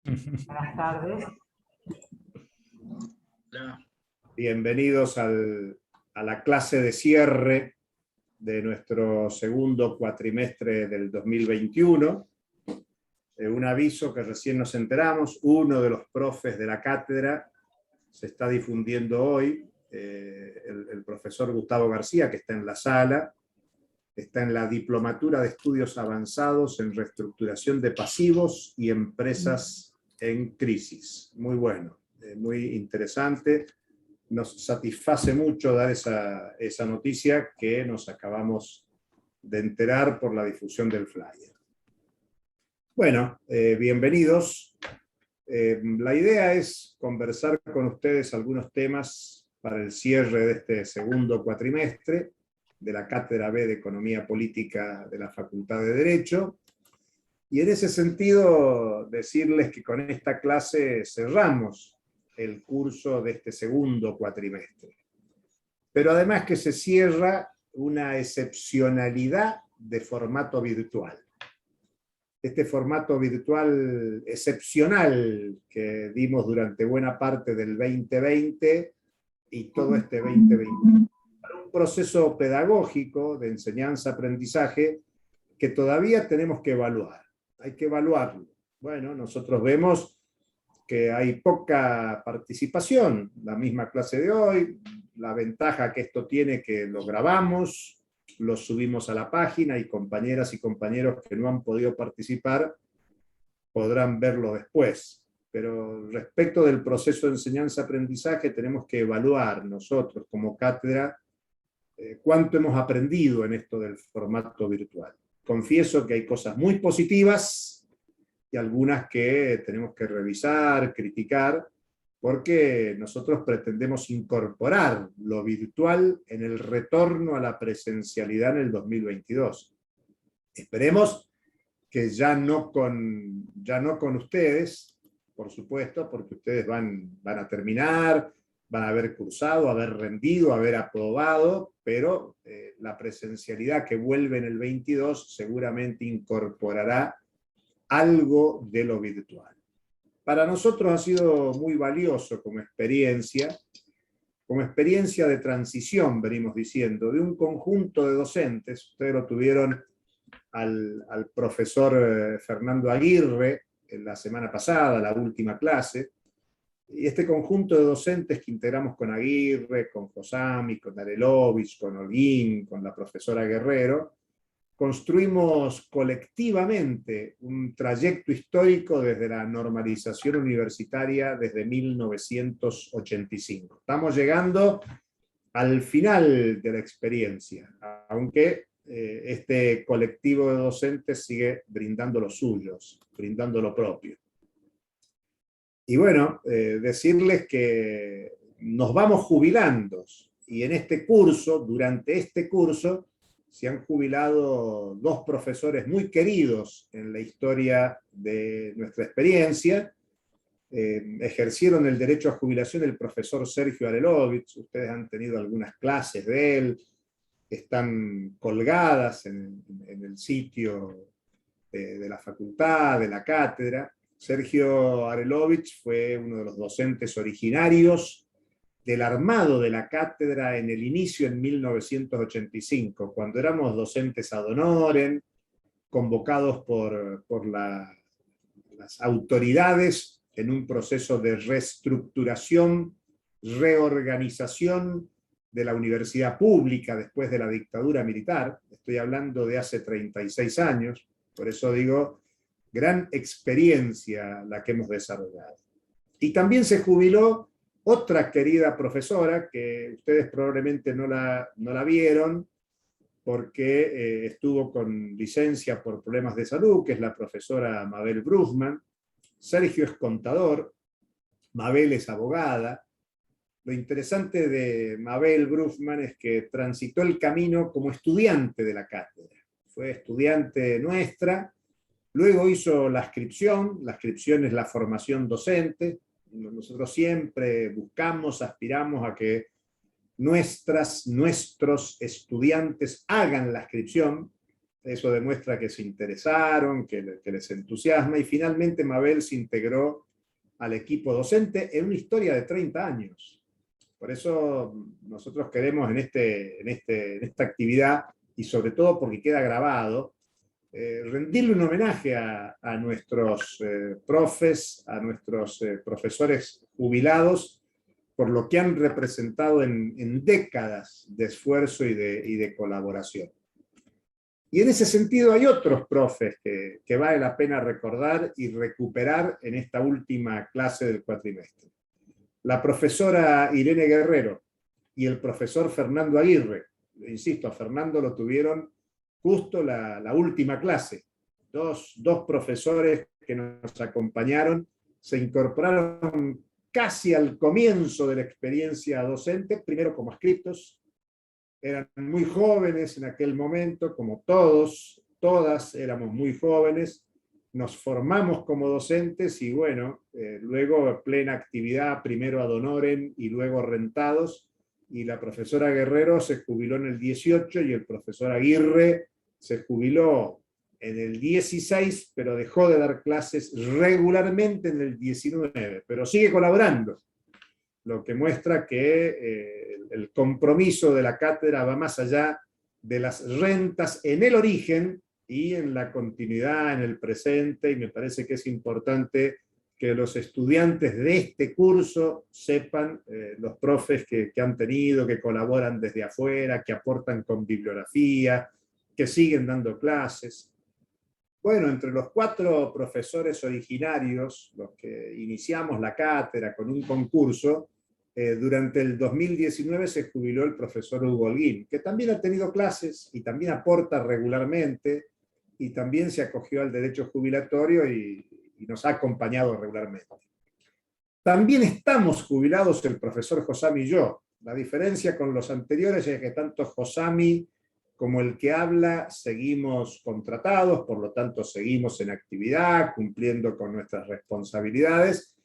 Buenas tardes. Bienvenidos a la clase de cierre de nuestro segundo cuatrimestre del 2021. Un aviso que recién nos enteramos, uno de los profes de la cátedra se está difundiendo hoy, el profesor Gustavo García, que está en la sala, está en la Diplomatura de Estudios Avanzados en Reestructuración de Pasivos y Empresas en Crisis. Muy bueno, muy interesante. Nos satisface mucho dar esa noticia que nos acabamos de enterar por la difusión del flyer. Bueno, bienvenidos. La idea es conversar con ustedes algunos temas para el cierre de este segundo cuatrimestre de la Cátedra B de Economía Política de la Facultad de Derecho. Y en ese sentido, decirles que con esta clase cerramos el curso de este segundo cuatrimestre. Pero además que se cierra una excepcionalidad de formato virtual. Este formato virtual excepcional que dimos durante buena parte del 2020 y todo este 2021. Para un proceso pedagógico de enseñanza-aprendizaje que todavía tenemos que evaluar. Hay que evaluarlo. Bueno, nosotros vemos que hay poca participación, la misma clase de hoy, la ventaja que esto tiene que lo grabamos, lo subimos a la página y compañeras y compañeros que no han podido participar podrán verlo después. Pero respecto del proceso de enseñanza-aprendizaje tenemos que evaluar nosotros como cátedra cuánto hemos aprendido en esto del formato virtual. Confieso que hay cosas muy positivas y algunas que tenemos que revisar, criticar, porque nosotros pretendemos incorporar lo virtual en el retorno a la presencialidad en el 2022. Esperemos que ya no con ustedes, por supuesto, porque ustedes van a terminar, van a haber cursado, haber rendido, haber aprobado, pero la presencialidad que vuelve en el 22 seguramente incorporará algo de lo virtual. Para nosotros ha sido muy valioso como experiencia de transición, venimos diciendo, de un conjunto de docentes. Ustedes lo tuvieron al profesor Fernando Aguirre en la semana pasada, la última clase, y este conjunto de docentes que integramos con Aguirre, con Josami, con Arelovich, con Holguín, con la profesora Guerrero, construimos colectivamente un trayecto histórico desde la normalización universitaria desde 1985. Estamos llegando al final de la experiencia, aunque este colectivo de docentes sigue brindando los suyos, brindando lo propio. Y bueno, decirles que nos vamos jubilando y en este curso, durante este curso, se han jubilado dos profesores muy queridos en la historia de nuestra experiencia. Ejercieron el derecho a jubilación el profesor Sergio Arelovich. Ustedes han tenido algunas clases de él, están colgadas en el sitio de la facultad, de la cátedra. Sergio Arelovich fue uno de los docentes originarios del armado de la cátedra en el inicio en 1985, cuando éramos docentes ad honorem, convocados por las autoridades en un proceso de reestructuración, reorganización de la universidad pública después de la dictadura militar. Estoy hablando de hace 36 años, por eso digo, gran experiencia la que hemos desarrollado. Y también se jubiló otra querida profesora, que ustedes probablemente no la vieron, porque estuvo con licencia por problemas de salud, que es la profesora Mabel Brugman. Sergio es contador, Mabel es abogada. Lo interesante de Mabel Brugman es que transitó el camino como estudiante de la cátedra. Fue estudiante nuestra, luego hizo la inscripción es la formación docente. Nosotros siempre buscamos, aspiramos a que nuestros estudiantes hagan la inscripción. Eso demuestra que se interesaron, que les entusiasma, y finalmente Mabel se integró al equipo docente en una historia de 30 años. Por eso nosotros queremos en esta actividad, y sobre todo porque queda grabado, rendirle un homenaje a nuestros profes, a nuestros profesores jubilados, por lo que han representado en décadas de esfuerzo y de colaboración. Y en ese sentido hay otros profes que vale la pena recordar y recuperar en esta última clase del cuatrimestre. La profesora Irene Guerrero y el profesor Fernando Aguirre. Insisto, a Fernando lo tuvieron justo la última clase. Dos profesores que nos acompañaron, se incorporaron casi al comienzo de la experiencia docente, primero como adscriptos. Eran muy jóvenes en aquel momento, como todas éramos muy jóvenes, nos formamos como docentes y bueno, luego plena actividad, primero ad honorem y luego rentados, y la profesora Guerrero se jubiló en el 18 y el profesor Aguirre se jubiló en el 16, pero dejó de dar clases regularmente en el 19, pero sigue colaborando, lo que muestra que el compromiso de la cátedra va más allá de las rentas en el origen y en la continuidad, en el presente, y me parece que es importante que los estudiantes de este curso sepan, los profes que han tenido, que colaboran desde afuera, que aportan con bibliografía, que siguen dando clases. Bueno, entre los 4 profesores originarios, los que iniciamos la cátedra con un concurso, durante el 2019 se jubiló el profesor Hugo Holguín, que también ha tenido clases y también aporta regularmente, y también se acogió al derecho jubilatorio y nos ha acompañado regularmente. También estamos jubilados el profesor Josami y yo. La diferencia con los anteriores es que tanto Josami como el que habla seguimos contratados, por lo tanto seguimos en actividad, cumpliendo con nuestras responsabilidades,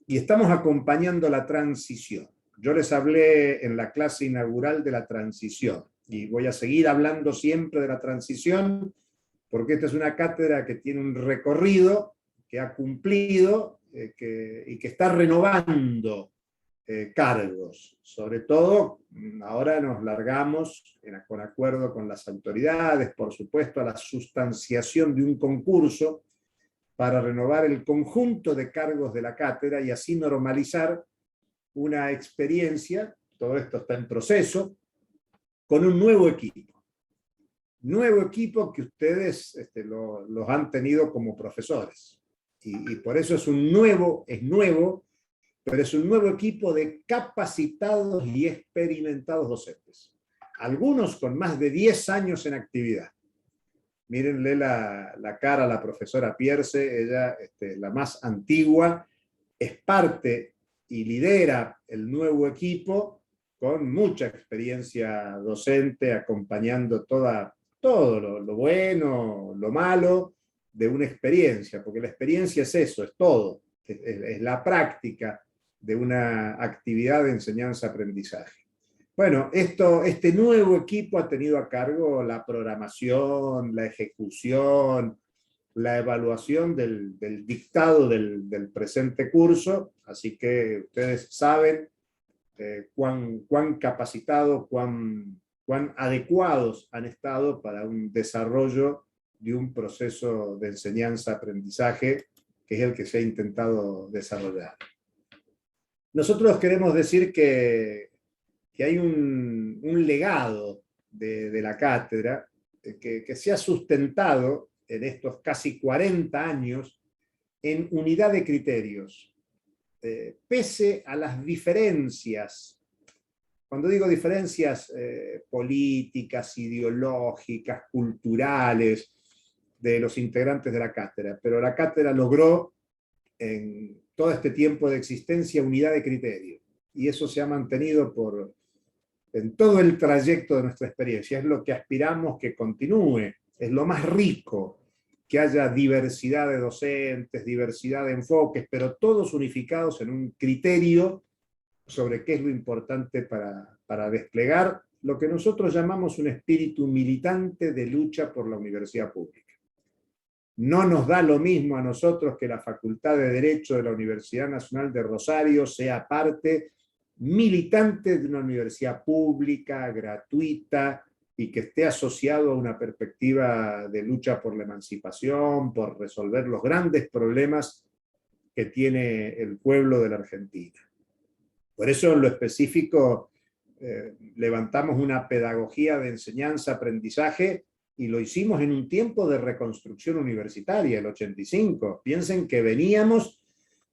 y estamos acompañando la transición. Yo les hablé en la clase inaugural de la transición, y voy a seguir hablando siempre de la transición, porque esta es una cátedra que tiene un recorrido, que ha cumplido y que está renovando cargos. Sobre todo, ahora nos largamos, con acuerdo con las autoridades, por supuesto, a la sustanciación de un concurso para renovar el conjunto de cargos de la cátedra y así normalizar una experiencia, todo esto está en proceso, con un nuevo equipo. Nuevo equipo que ustedes los han tenido como profesores. Y por eso es nuevo, pero es un nuevo equipo de capacitados y experimentados docentes. Algunos con más de 10 años en actividad. Mírenle la cara a la profesora Pierce, ella, la más antigua, es parte y lidera el nuevo equipo con mucha experiencia docente, acompañando todo lo bueno, lo malo de una experiencia, porque la experiencia es eso, es todo, es la práctica de una actividad de enseñanza-aprendizaje. Bueno, este nuevo equipo ha tenido a cargo la programación, la ejecución, la evaluación del dictado del presente curso, así que ustedes saben cuán capacitados, cuán adecuados han estado para un desarrollo de un proceso de enseñanza-aprendizaje que es el que se ha intentado desarrollar. Nosotros queremos decir que hay un legado de la cátedra que se ha sustentado en estos casi 40 años en unidad de criterios, pese a las diferencias. Cuando digo diferencias políticas, ideológicas, culturales, de los integrantes de la cátedra, pero la cátedra logró en todo este tiempo de existencia unidad de criterio, y eso se ha mantenido en todo el trayecto de nuestra experiencia. Es lo que aspiramos que continúe, es lo más rico, que haya diversidad de docentes, diversidad de enfoques, pero todos unificados en un criterio sobre qué es lo importante para desplegar lo que nosotros llamamos un espíritu militante de lucha por la universidad pública. No nos da lo mismo a nosotros que la Facultad de Derecho de la Universidad Nacional de Rosario sea parte militante de una universidad pública, gratuita, y que esté asociado a una perspectiva de lucha por la emancipación, por resolver los grandes problemas que tiene el pueblo de la Argentina. Por eso, en lo específico, levantamos una pedagogía de enseñanza-aprendizaje y lo hicimos en un tiempo de reconstrucción universitaria, el 85. Piensen que veníamos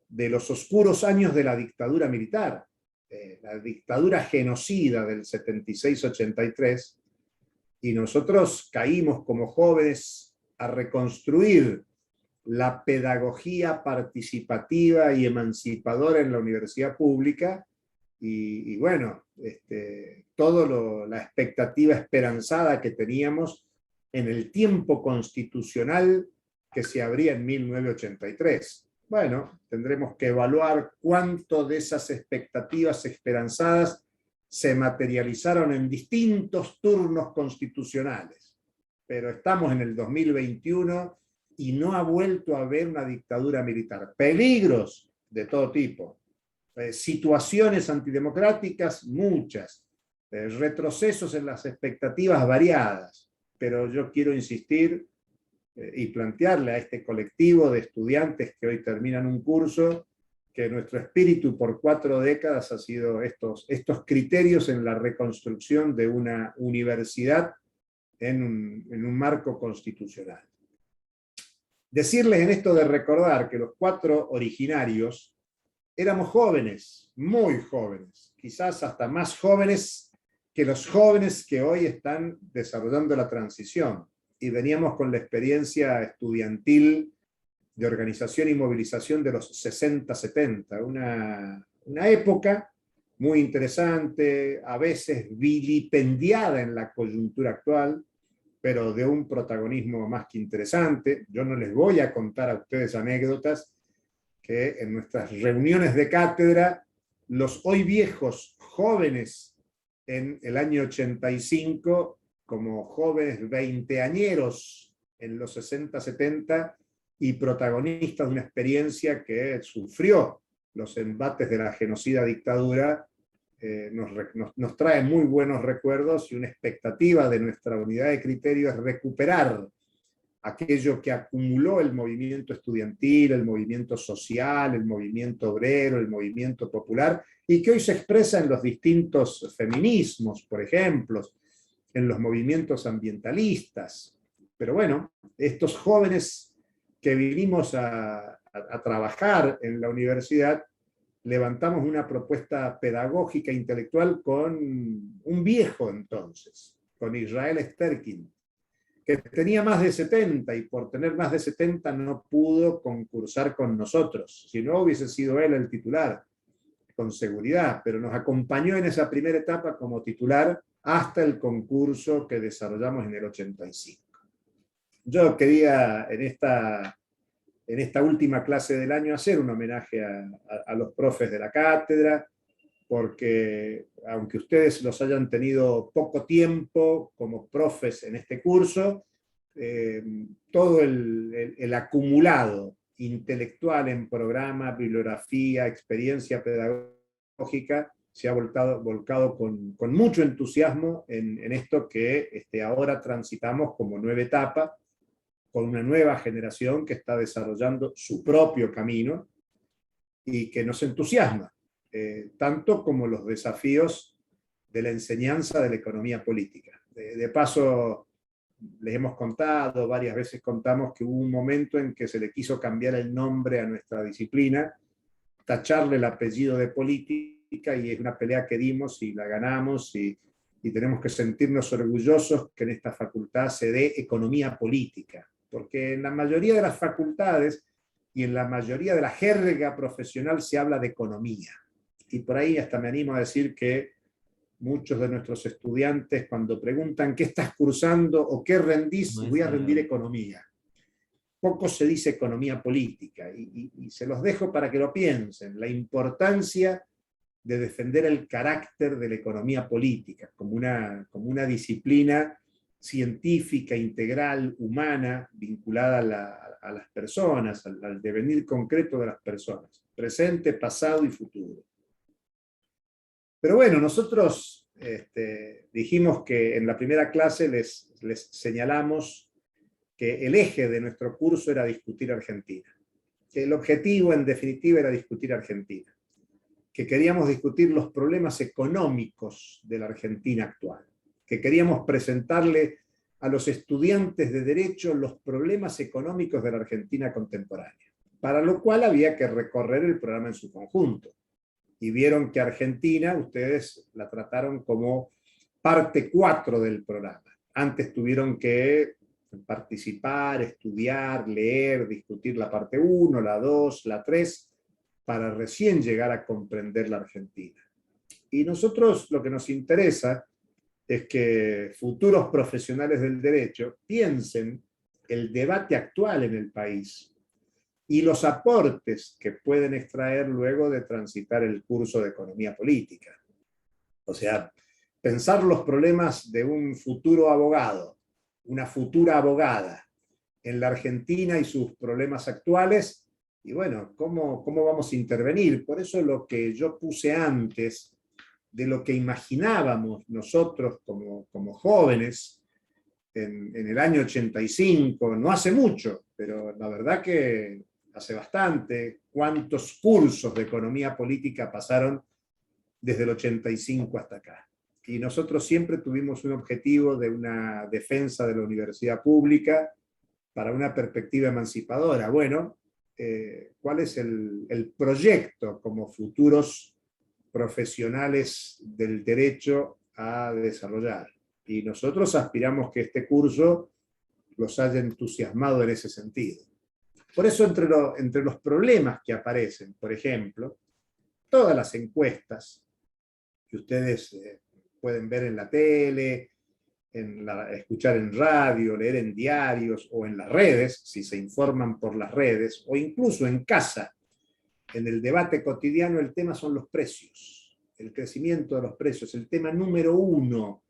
de los oscuros años de la dictadura militar, la dictadura genocida del 76-83, y nosotros caímos como jóvenes a reconstruir la pedagogía participativa y emancipadora en la universidad pública, y bueno, la expectativa esperanzada que teníamos en el tiempo constitucional que se abría en 1983. Bueno, tendremos que evaluar cuánto de esas expectativas esperanzadas se materializaron en distintos turnos constitucionales. Pero estamos en el 2021 y no ha vuelto a haber una dictadura militar. Peligros de todo tipo. Situaciones antidemocráticas, muchas. Retrocesos en las expectativas variadas. Pero yo quiero insistir y plantearle a este colectivo de estudiantes que hoy terminan un curso que nuestro espíritu por 4 décadas ha sido estos criterios en la reconstrucción de una universidad en un marco constitucional. Decirles en esto de recordar que los 4 originarios éramos jóvenes, muy jóvenes, quizás hasta más jóvenes que los jóvenes que hoy están desarrollando la transición, y veníamos con la experiencia estudiantil de organización y movilización de los 60-70, una época muy interesante, a veces vilipendiada en la coyuntura actual, pero de un protagonismo más que interesante. Yo no les voy a contar a ustedes anécdotas que en nuestras reuniones de cátedra, los hoy viejos jóvenes en el año 85, como jóvenes veinteañeros en los 60-70, y protagonistas de una experiencia que sufrió los embates de la genocida dictadura, nos trae muy buenos recuerdos, y una expectativa de nuestra unidad de criterio es recuperar aquello que acumuló el movimiento estudiantil, el movimiento social, el movimiento obrero, el movimiento popular, y que hoy se expresa en los distintos feminismos, por ejemplo, en los movimientos ambientalistas. Pero bueno, estos jóvenes que vinimos a trabajar en la universidad, levantamos una propuesta pedagógica e intelectual con un viejo entonces, con Israel Sterkin, que tenía más de 70, y por tener más de 70 no pudo concursar con nosotros. Si no, hubiese sido él el titular, con seguridad, pero nos acompañó en esa primera etapa como titular hasta el concurso que desarrollamos en el 85. Yo quería en esta última clase del año hacer un homenaje a los profes de la cátedra, porque aunque ustedes los hayan tenido poco tiempo como profes en este curso, todo el acumulado intelectual en programa, bibliografía, experiencia pedagógica se ha volcado con mucho entusiasmo en esto que ahora transitamos como nueva etapa, con una nueva generación que está desarrollando su propio camino y que nos entusiasma, tanto como los desafíos de la enseñanza de la economía política. De paso, les hemos contado, varias veces contamos, que hubo un momento en que se le quiso cambiar el nombre a nuestra disciplina, tacharle el apellido de política, y es una pelea que dimos y la ganamos, y tenemos que sentirnos orgullosos que en esta facultad se dé economía política, porque en la mayoría de las facultades y en la mayoría de la jerga profesional se habla de economía. Y por ahí hasta me animo a decir que muchos de nuestros estudiantes, cuando preguntan ¿qué estás cursando o qué rendís? Voy a rendir economía. Poco se dice economía política, y se los dejo para que lo piensen, la importancia de defender el carácter de la economía política como una disciplina científica, integral, humana, vinculada a las personas, al devenir concreto de las personas, presente, pasado y futuro. Pero bueno, nosotros dijimos que en la primera clase les señalamos que el eje de nuestro curso era discutir Argentina, que el objetivo en definitiva era discutir Argentina, que queríamos discutir los problemas económicos de la Argentina actual, que queríamos presentarle a los estudiantes de Derecho los problemas económicos de la Argentina contemporánea, para lo cual había que recorrer el programa en su conjunto. Y vieron que Argentina, ustedes la trataron como parte 4 del programa. Antes tuvieron que participar, estudiar, leer, discutir la parte 1, la 2, la 3, para recién llegar a comprender la Argentina. Y nosotros lo que nos interesa es que futuros profesionales del derecho piensen el debate actual en el país y los aportes que pueden extraer luego de transitar el curso de economía política. O sea, pensar los problemas de un futuro abogado, una futura abogada en la Argentina y sus problemas actuales, y bueno, ¿cómo vamos a intervenir? Por eso lo que yo puse antes de lo que imaginábamos nosotros como jóvenes en el año 85, no hace mucho, pero la verdad que hace bastante, cuántos cursos de economía política pasaron desde el 85 hasta acá. Y nosotros siempre tuvimos un objetivo de una defensa de la universidad pública para una perspectiva emancipadora. Bueno, ¿cuál es el proyecto como futuros profesionales del derecho a desarrollar? Y nosotros aspiramos que este curso los haya entusiasmado en ese sentido. Por eso entre los problemas que aparecen, por ejemplo, todas las encuestas que ustedes pueden ver en la tele, escuchar en radio, leer en diarios o en las redes, si se informan por las redes, o incluso en casa, en el debate cotidiano, el tema son los precios, el crecimiento de los precios. El tema número 1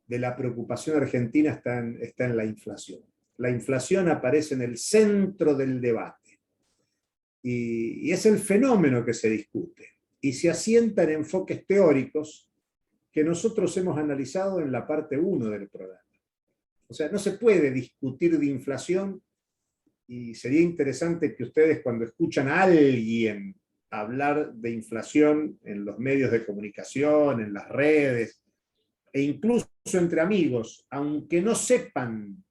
de la preocupación argentina está en la inflación. La inflación aparece en el centro del debate y es el fenómeno que se discute y se asienta en enfoques teóricos que nosotros hemos analizado en la parte 1 del programa. O sea, no se puede discutir de inflación, y sería interesante que ustedes, cuando escuchan a alguien hablar de inflación en los medios de comunicación, en las redes, e incluso entre amigos, aunque no sepan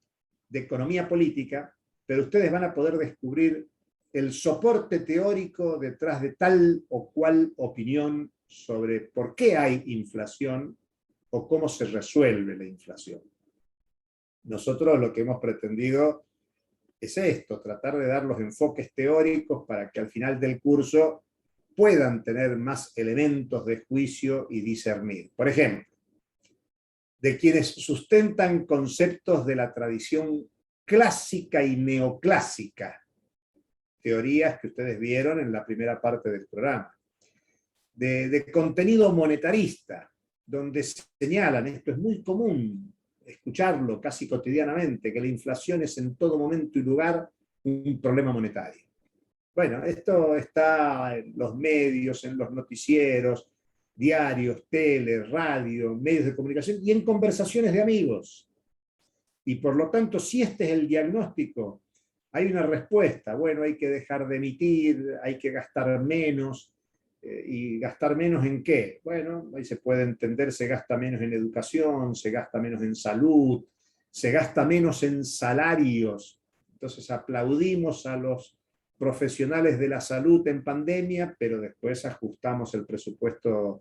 de economía política, pero ustedes van a poder descubrir el soporte teórico detrás de tal o cual opinión sobre por qué hay inflación o cómo se resuelve la inflación. Nosotros lo que hemos pretendido es esto, tratar de dar los enfoques teóricos para que al final del curso puedan tener más elementos de juicio y discernir. Por ejemplo, de quienes sustentan conceptos de la tradición clásica y neoclásica, teorías que ustedes vieron en la primera parte del programa, de contenido monetarista, donde señalan, esto es muy común escucharlo casi cotidianamente, que la inflación es en todo momento y lugar un problema monetario. Bueno, esto está en los medios, en los noticieros, diarios, tele, radio, medios de comunicación y en conversaciones de amigos. Y por lo tanto, si este es el diagnóstico, hay una respuesta. Bueno, hay que dejar de emitir, hay que gastar menos. ¿Y gastar menos en qué? Bueno, ahí se puede entender, se gasta menos en educación, se gasta menos en salud, se gasta menos en salarios. Entonces aplaudimos a los profesionales de la salud en pandemia, pero después ajustamos el presupuesto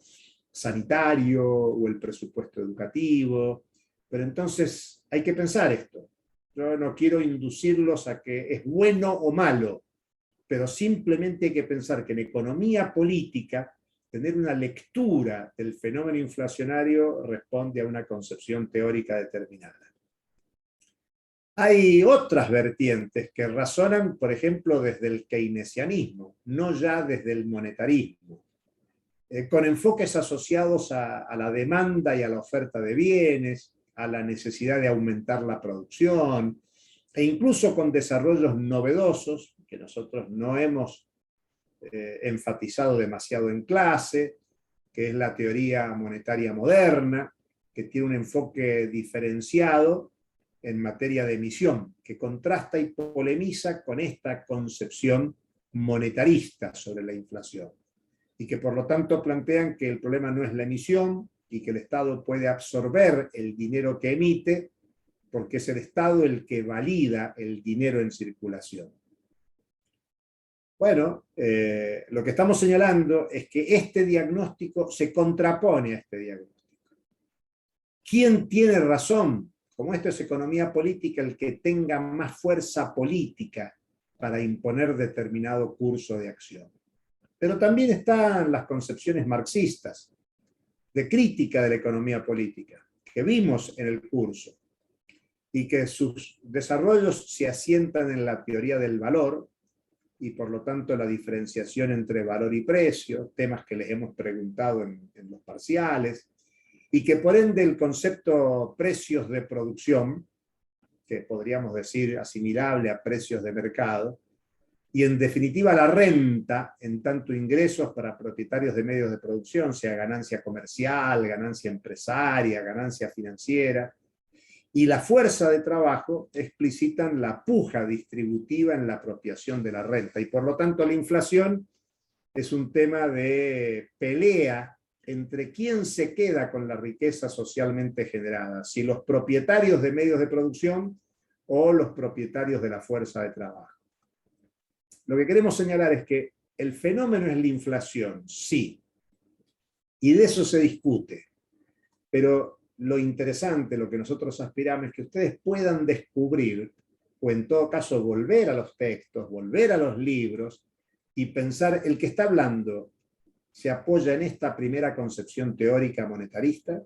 sanitario o el presupuesto educativo. Pero entonces hay que pensar esto. Yo no quiero inducirlos a que es bueno o malo, pero simplemente hay que pensar que en economía política tener una lectura del fenómeno inflacionario responde a una concepción teórica determinada. Hay otras vertientes que razonan, por ejemplo, desde el keynesianismo, no ya desde el monetarismo. con enfoques asociados a la demanda y a la oferta de bienes, a la necesidad de aumentar la producción, e incluso con desarrollos novedosos que nosotros no hemos enfatizado demasiado en clase, que es la teoría monetaria moderna, que tiene un enfoque diferenciado en materia de emisión, que contrasta y polemiza con esta concepción monetarista sobre la inflación, y que por lo tanto plantean que el problema no es la emisión y que el Estado puede absorber el dinero que emite, porque es el Estado el que valida el dinero en circulación. Bueno, lo que estamos señalando es que este diagnóstico se contrapone a este diagnóstico. ¿Quién tiene razón? Como esto es economía política, el que tenga más fuerza política para imponer determinado curso de acción. Pero también están las concepciones marxistas de crítica de la economía política, que vimos en el curso, y que sus desarrollos se asientan en la teoría del valor, y por lo tanto la diferenciación entre valor y precio, temas que les hemos preguntado en los parciales, y que por ende el concepto precios de producción, que podríamos decir asimilable a precios de mercado, y en definitiva la renta, en tanto ingresos para propietarios de medios de producción, sea ganancia comercial, ganancia empresaria, ganancia financiera, y la fuerza de trabajo explicitan la puja distributiva en la apropiación de la renta. Y por lo tanto la inflación es un tema de pelea entre quién se queda con la riqueza socialmente generada, si los propietarios de medios de producción o los propietarios de la fuerza de trabajo. Lo que queremos señalar es que el fenómeno es la inflación, sí, y de eso se discute, pero lo interesante, lo que nosotros aspiramos es que ustedes puedan descubrir, o en todo caso volver a los textos, volver a los libros, y pensar, el que está hablando se apoya en esta primera concepción teórica monetarista,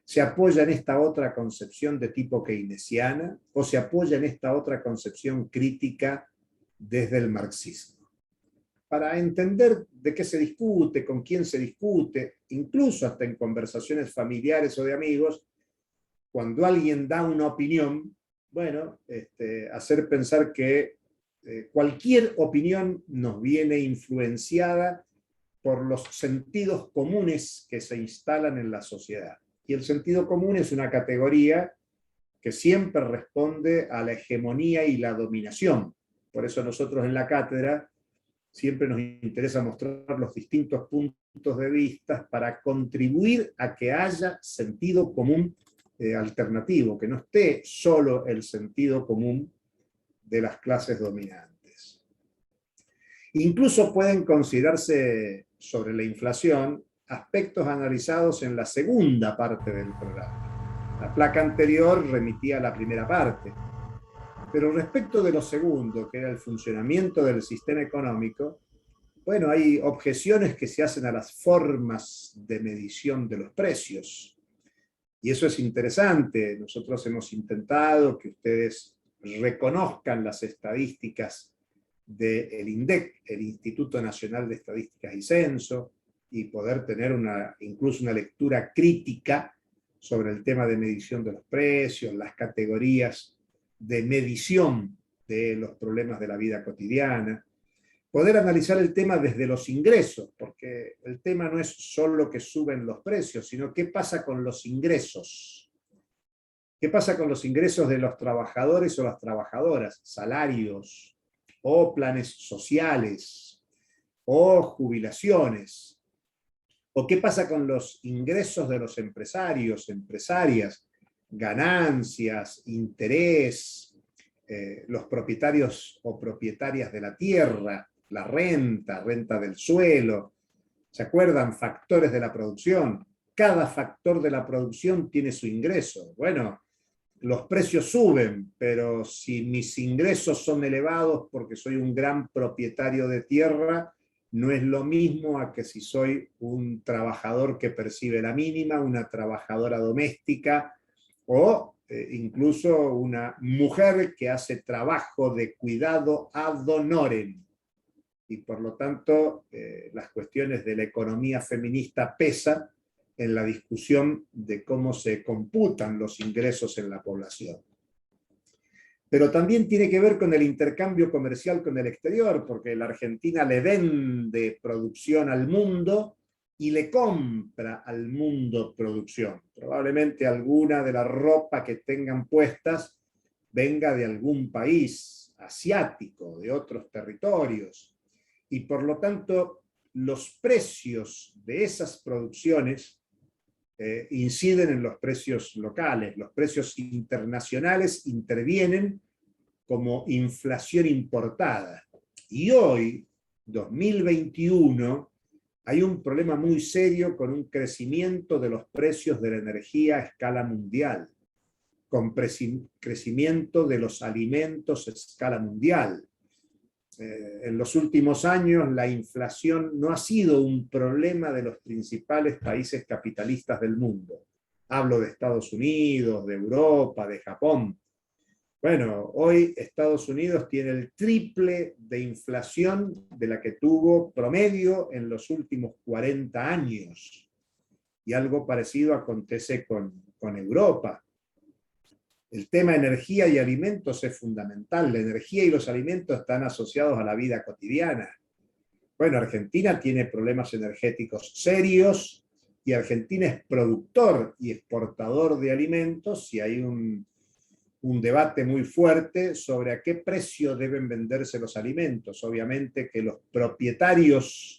se apoya en esta otra concepción de tipo keynesiana, o se apoya en esta otra concepción crítica desde el marxismo. Para entender de qué se discute, con quién se discute, incluso hasta en conversaciones familiares o de amigos, cuando alguien da una opinión, bueno, hacer pensar que cualquier opinión nos viene influenciada por los sentidos comunes que se instalan en la sociedad. Y el sentido común es una categoría que siempre responde a la hegemonía y la dominación. Por eso nosotros en la cátedra siempre nos interesa mostrar los distintos puntos de vista para contribuir a que haya sentido común alternativo, que no esté solo el sentido común de las clases dominantes. Incluso pueden considerarse sobre la inflación aspectos analizados en la segunda parte del programa. La placa anterior remitía a la primera parte, pero respecto de lo segundo, que era el funcionamiento del sistema económico, bueno, hay objeciones que se hacen a las formas de medición de los precios. Y eso es interesante. Nosotros hemos intentado que ustedes reconozcan las estadísticas del INDEC, el Instituto Nacional de Estadísticas y Censo, y poder tener incluso una lectura crítica sobre el tema de medición de los precios, las categorías de medición de los problemas de la vida cotidiana, poder analizar el tema desde los ingresos, porque el tema no es solo que suben los precios, sino qué pasa con los ingresos. ¿Qué pasa con los ingresos de los trabajadores o las trabajadoras? Salarios, o planes sociales, o jubilaciones. ¿O qué pasa con los ingresos de los empresarios, empresarias? Ganancias, interés, los propietarios o propietarias de la tierra, la renta, renta del suelo. ¿Se acuerdan? Factores de la producción. Cada factor de la producción tiene su ingreso. Bueno, los precios suben, pero si mis ingresos son elevados porque soy un gran propietario de tierra, no es lo mismo a que si soy un trabajador que percibe la mínima, una trabajadora doméstica o incluso una mujer que hace trabajo de cuidado ad honorem. y por lo tanto las cuestiones de la economía feminista pesan en la discusión de cómo se computan los ingresos en la población. Pero también tiene que ver con el intercambio comercial con el exterior, porque la Argentina le vende producción al mundo y le compra al mundo producción. Probablemente alguna de la ropa que tengan puestas venga de algún país asiático, de otros territorios, y por lo tanto los precios de esas producciones inciden en los precios locales. Los precios internacionales intervienen como inflación importada. Y hoy, 2021, hay un problema muy serio con un crecimiento de los precios de la energía a escala mundial, con crecimiento de los alimentos a escala mundial. En los últimos años la inflación no ha sido un problema de los principales países capitalistas del mundo. Hablo de Estados Unidos, de Europa, de Japón. Bueno, hoy Estados Unidos tiene el triple de inflación de la que tuvo promedio en los últimos 40 años. Y algo parecido acontece con Europa. El tema energía y alimentos es fundamental. La energía y los alimentos están asociados a la vida cotidiana. Bueno, Argentina tiene problemas energéticos serios y Argentina es productor y exportador de alimentos y hay un debate muy fuerte sobre a qué precio deben venderse los alimentos. Obviamente que los propietarios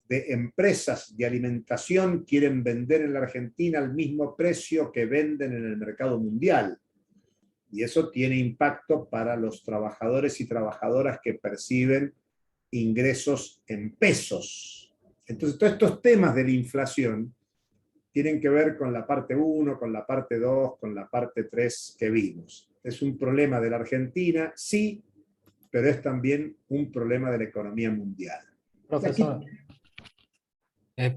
de empresas de alimentación quieren vender en la Argentina al mismo precio que venden en el mercado mundial. Y eso tiene impacto para los trabajadores y trabajadoras que perciben ingresos en pesos. Entonces, todos estos temas de la inflación tienen que ver con la parte 1, con la parte 2, con la parte 3 que vimos. Es un problema de la Argentina, sí, pero es también un problema de la economía mundial. Profesor,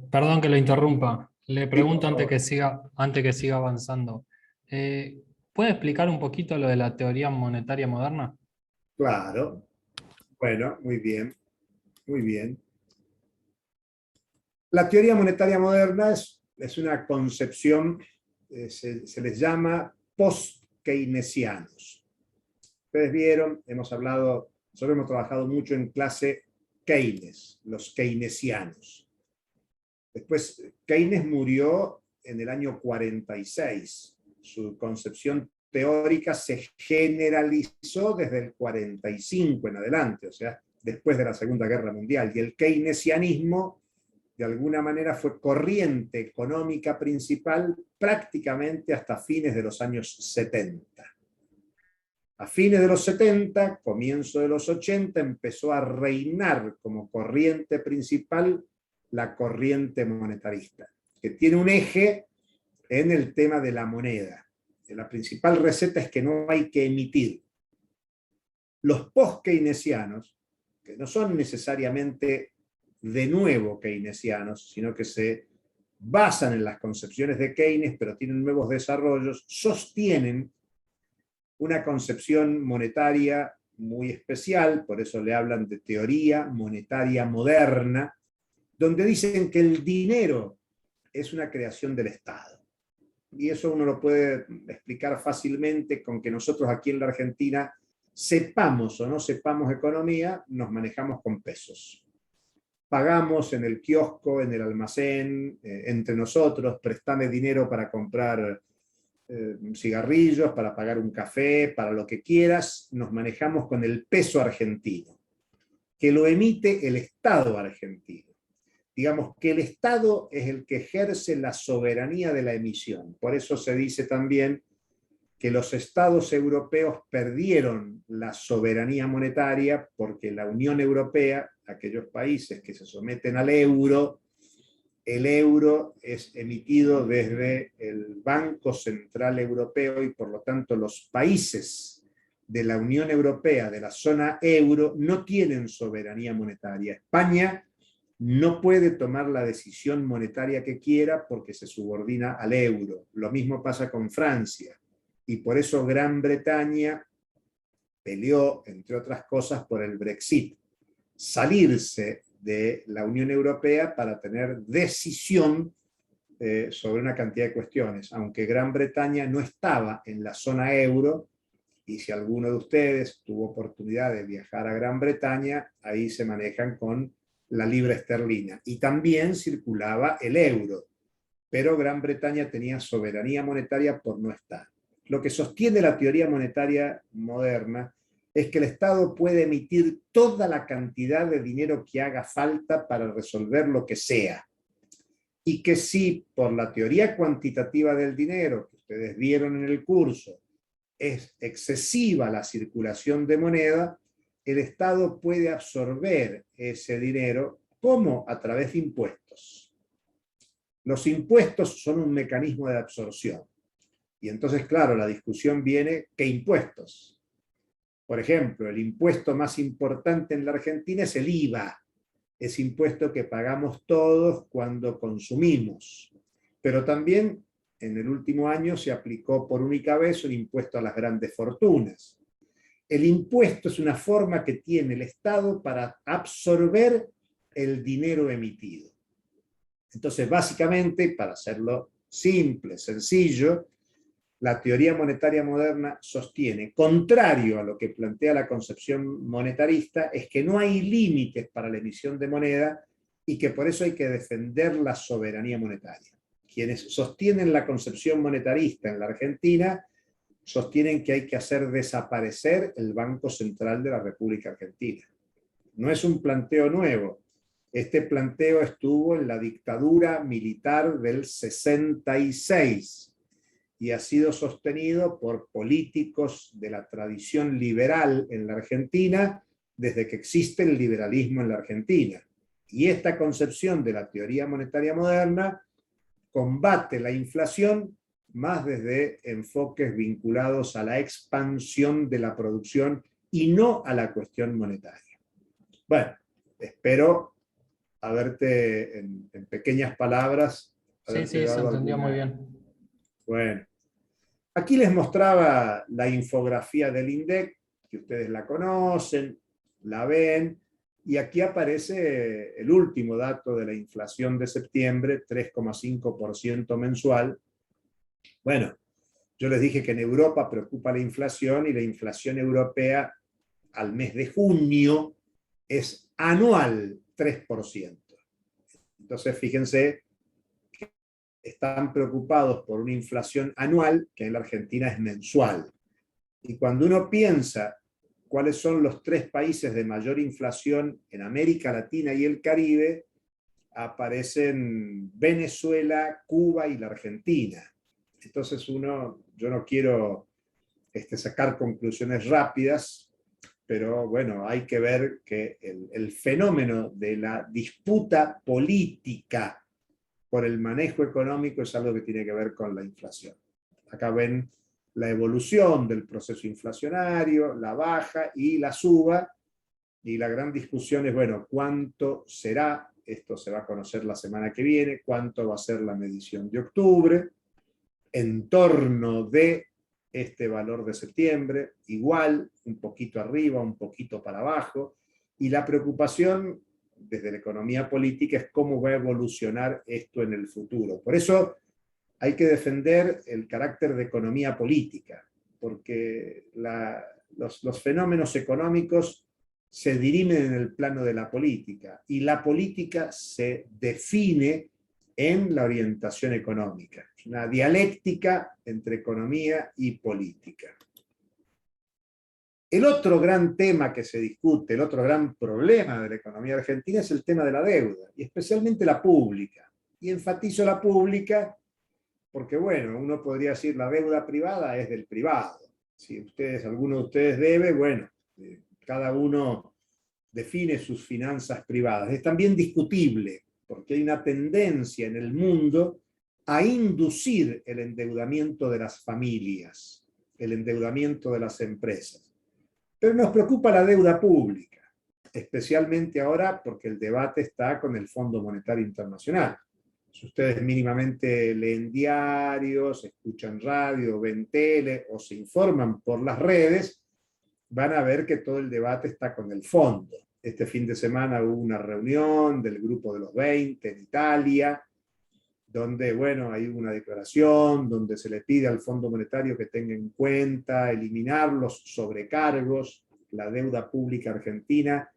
perdón que lo interrumpa. Le Sí, por pregunto favor. antes que siga avanzando. ¿Puede explicar un poquito lo de la teoría monetaria moderna? Claro. Bueno, muy bien, muy bien. La teoría monetaria moderna es una concepción, se les llama post-keynesianos. Ustedes vieron, nosotros hemos trabajado mucho en clase Keynes, los keynesianos. Después, Keynes murió en el año 46. Su concepción teórica se generalizó desde el 45 en adelante, o sea, después de la Segunda Guerra Mundial. Y el keynesianismo, de alguna manera, fue corriente económica principal prácticamente hasta fines de los años 70. A fines de los 70, comienzo de los 80, empezó a reinar como corriente principal la corriente monetarista, que tiene un eje en el tema de la moneda. La principal receta es que no hay que emitir. Los post-keynesianos, que no son necesariamente de nuevo keynesianos, sino que se basan en las concepciones de Keynes, pero tienen nuevos desarrollos, sostienen una concepción monetaria muy especial, por eso le hablan de teoría monetaria moderna, donde dicen que el dinero es una creación del Estado. Y eso uno lo puede explicar fácilmente con que nosotros aquí en la Argentina, sepamos o no sepamos economía, nos manejamos con pesos. Pagamos en el kiosco, en el almacén, entre nosotros, préstame dinero para comprar cigarrillos, para pagar un café, para lo que quieras, nos manejamos con el peso argentino, que lo emite el Estado argentino. Digamos que el Estado es el que ejerce la soberanía de la emisión. Por eso se dice también que los estados europeos perdieron la soberanía monetaria porque la Unión Europea, aquellos países que se someten al euro, el euro es emitido desde el Banco Central Europeo y por lo tanto los países de la Unión Europea, de la zona euro, no tienen soberanía monetaria. España no puede tomar la decisión monetaria que quiera porque se subordina al euro. Lo mismo pasa con Francia. Y por eso Gran Bretaña peleó, entre otras cosas, por el Brexit. salirse de la Unión Europea para tener decisión sobre una cantidad de cuestiones, aunque Gran Bretaña no estaba en la zona euro, y si alguno de ustedes tuvo oportunidad de viajar a Gran Bretaña, ahí se manejan con la libra esterlina, y también circulaba el euro, pero Gran Bretaña tenía soberanía monetaria por no estar. Lo que sostiene la teoría monetaria moderna es que el Estado puede emitir toda la cantidad de dinero que haga falta para resolver lo que sea. Y que si por la teoría cuantitativa del dinero, que ustedes vieron en el curso, es excesiva la circulación de moneda, el Estado puede absorber ese dinero. ¿Cómo? A través de impuestos. Los impuestos son un mecanismo de absorción. Y entonces, claro, la discusión viene, ¿qué impuestos? Por ejemplo, el impuesto más importante en la Argentina es el IVA, ese impuesto que pagamos todos cuando consumimos. Pero también en el último año se aplicó por única vez un impuesto a las grandes fortunas. El impuesto es una forma que tiene el Estado para absorber el dinero emitido. Entonces, básicamente, para hacerlo simple, sencillo, la teoría monetaria moderna sostiene, contrario a lo que plantea la concepción monetarista, es que no hay límites para la emisión de moneda y que por eso hay que defender la soberanía monetaria. Quienes sostienen la concepción monetarista en la Argentina sostienen que hay que hacer desaparecer el Banco Central de la República Argentina. No es un planteo nuevo. Este planteo estuvo en la dictadura militar del 66 y ha sido sostenido por políticos de la tradición liberal en la Argentina desde que existe el liberalismo en la Argentina. Y esta concepción de la teoría monetaria moderna combate la inflación más desde enfoques vinculados a la expansión de la producción y no a la cuestión monetaria. Bueno, espero haberte en pequeñas palabras. Sí, sí, se entendió muy bien. Bueno, aquí les mostraba la infografía del INDEC, que ustedes la conocen, la ven, y aquí aparece el último dato de la inflación de septiembre, 3,5% mensual. Bueno, yo les dije que en Europa preocupa la inflación, y la inflación europea al mes de junio es anual 3%. Entonces, fíjense, están preocupados por una inflación anual que en la Argentina es mensual. Y cuando uno piensa cuáles son los 3 países de mayor inflación en América Latina y el Caribe, aparecen Venezuela, Cuba y la Argentina. Entonces yo no quiero sacar conclusiones rápidas, pero bueno, hay que ver que el fenómeno de la disputa política por el manejo económico es algo que tiene que ver con la inflación. Acá ven la evolución del proceso inflacionario, la baja y la suba, y la gran discusión es, bueno, ¿cuánto será? Esto se va a conocer la semana que viene, ¿cuánto va a ser la medición de octubre? En torno de este valor de septiembre, igual, un poquito arriba, un poquito para abajo, y la preocupación desde la economía política es cómo va a evolucionar esto en el futuro. Por eso hay que defender el carácter de economía política, porque los fenómenos económicos se dirimen en el plano de la política, y la política se define en la orientación económica. Es una dialéctica entre economía y política. El otro gran tema que se discute, el otro gran problema de la economía argentina es el tema de la deuda, y especialmente la pública. Y enfatizo la pública porque, bueno, uno podría decir la deuda privada es del privado. Si alguno de ustedes debe, bueno, cada uno define sus finanzas privadas. Es también discutible, porque hay una tendencia en el mundo a inducir el endeudamiento de las familias, el endeudamiento de las empresas. Pero nos preocupa la deuda pública, especialmente ahora porque el debate está con el Fondo Monetario Internacional. Si ustedes mínimamente leen diarios, escuchan radio, ven tele o se informan por las redes, van a ver que todo el debate está con el fondo. Este fin de semana hubo una reunión del Grupo de los 20 en Italia, donde, bueno, hay una declaración donde se le pide al Fondo Monetario que tenga en cuenta eliminar los sobrecargos. La deuda pública argentina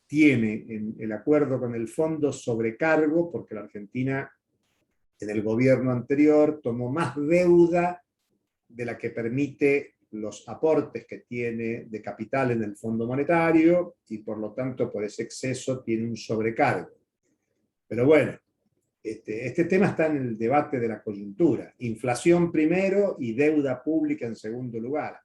tiene en el acuerdo con el fondo sobrecargo porque la Argentina en el gobierno anterior tomó más deuda de la que permite los aportes que tiene de capital en el Fondo Monetario y por lo tanto por ese exceso tiene un sobrecargo. Pero bueno, este tema está en el debate de la coyuntura. Inflación primero y deuda pública en segundo lugar.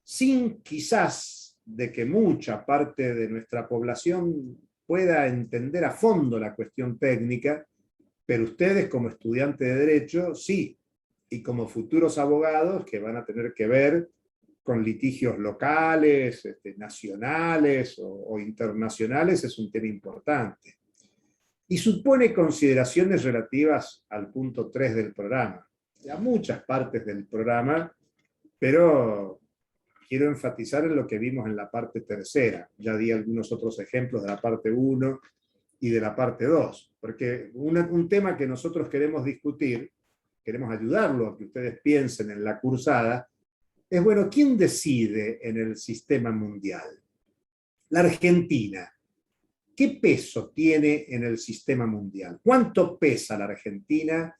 Sin quizás de que mucha parte de nuestra población pueda entender a fondo la cuestión técnica, pero ustedes como estudiantes de Derecho, sí, y como futuros abogados que van a tener que ver con litigios locales, nacionales o internacionales, es un tema importante. Y supone consideraciones relativas al punto 3 del programa, a muchas partes del programa, pero quiero enfatizar en lo que vimos en la parte tercera. Ya di algunos otros ejemplos de la parte 1 y de la parte 2, porque un tema que nosotros queremos discutir, queremos ayudarlo a que ustedes piensen en la cursada, es, bueno, ¿quién decide en el sistema mundial? La Argentina. ¿Qué peso tiene en el sistema mundial? ¿Cuánto pesa la Argentina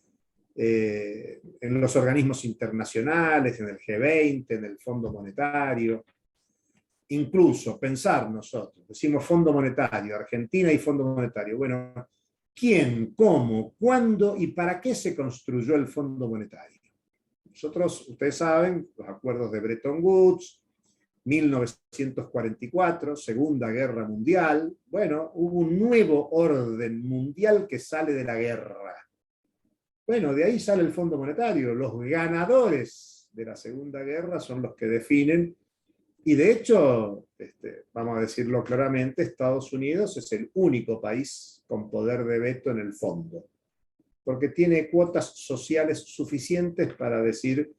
en los organismos internacionales, en el G20, en el Fondo Monetario? Incluso pensar nosotros, decimos Fondo Monetario, Argentina y Fondo Monetario. Bueno, ¿quién, cómo, cuándo y para qué se construyó el Fondo Monetario? Nosotros, ustedes saben, los acuerdos de Bretton Woods, 1944, Segunda Guerra Mundial. Bueno, hubo un nuevo orden mundial que sale de la guerra. Bueno, de ahí sale el Fondo Monetario. Los ganadores de la Segunda Guerra son los que definen, y de hecho, vamos a decirlo claramente, Estados Unidos es el único país con poder de veto en el fondo, porque tiene cuotas sociales suficientes para decir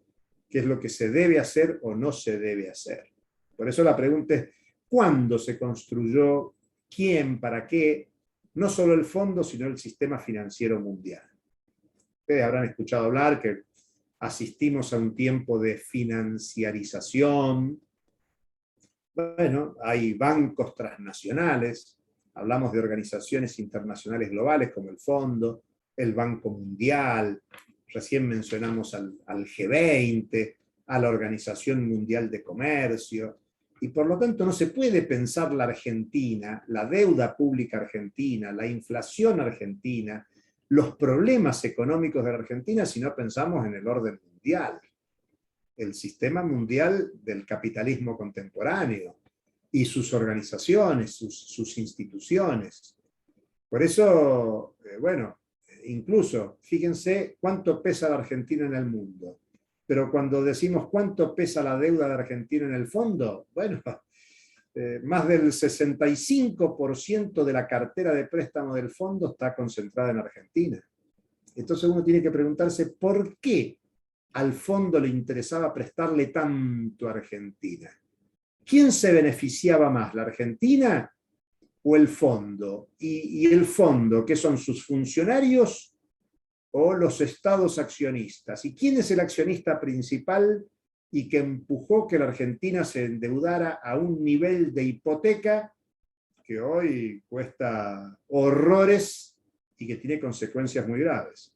qué es lo que se debe hacer o no se debe hacer. Por eso la pregunta es, ¿cuándo se construyó? ¿Quién? ¿Para qué? No solo el fondo, sino el sistema financiero mundial. Ustedes habrán escuchado hablar que asistimos a un tiempo de financiarización. Bueno, hay bancos transnacionales, hablamos de organizaciones internacionales globales como el Fondo, el Banco Mundial, recién mencionamos al G20, a la Organización Mundial de Comercio, y por lo tanto no se puede pensar la Argentina, la deuda pública argentina, la inflación argentina, los problemas económicos de la Argentina si no pensamos en el orden mundial, el sistema mundial del capitalismo contemporáneo y sus organizaciones, sus instituciones. Por eso, bueno, incluso, fíjense cuánto pesa la Argentina en el mundo. Pero cuando decimos cuánto pesa la deuda de Argentina en el fondo, bueno, más del 65% de la cartera de préstamo del fondo está concentrada en Argentina. Entonces uno tiene que preguntarse por qué al fondo le interesaba prestarle tanto a Argentina. ¿Quién se beneficiaba más, la Argentina o el fondo? ¿Y el fondo, qué son sus funcionarios o los estados accionistas? ¿Y quién es el accionista principal y que empujó que la Argentina se endeudara a un nivel de hipoteca que hoy cuesta horrores y que tiene consecuencias muy graves?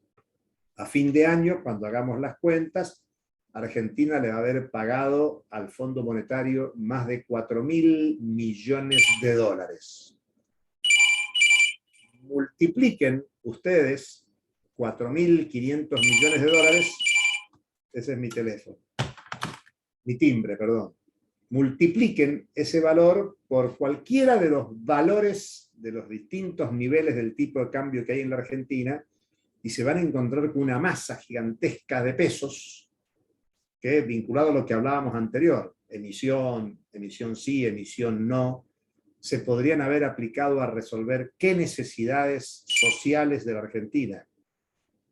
A fin de año, cuando hagamos las cuentas, Argentina le va a haber pagado al Fondo Monetario más de 4.000 millones de dólares. Multipliquen ustedes 4.500 millones de dólares, ese es mi teléfono, mi timbre, perdón. Multipliquen ese valor por cualquiera de los valores de los distintos niveles del tipo de cambio que hay en la Argentina y se van a encontrar con una masa gigantesca de pesos que, vinculado a lo que hablábamos anterior, emisión sí, emisión no, se podrían haber aplicado a resolver qué necesidades sociales de la Argentina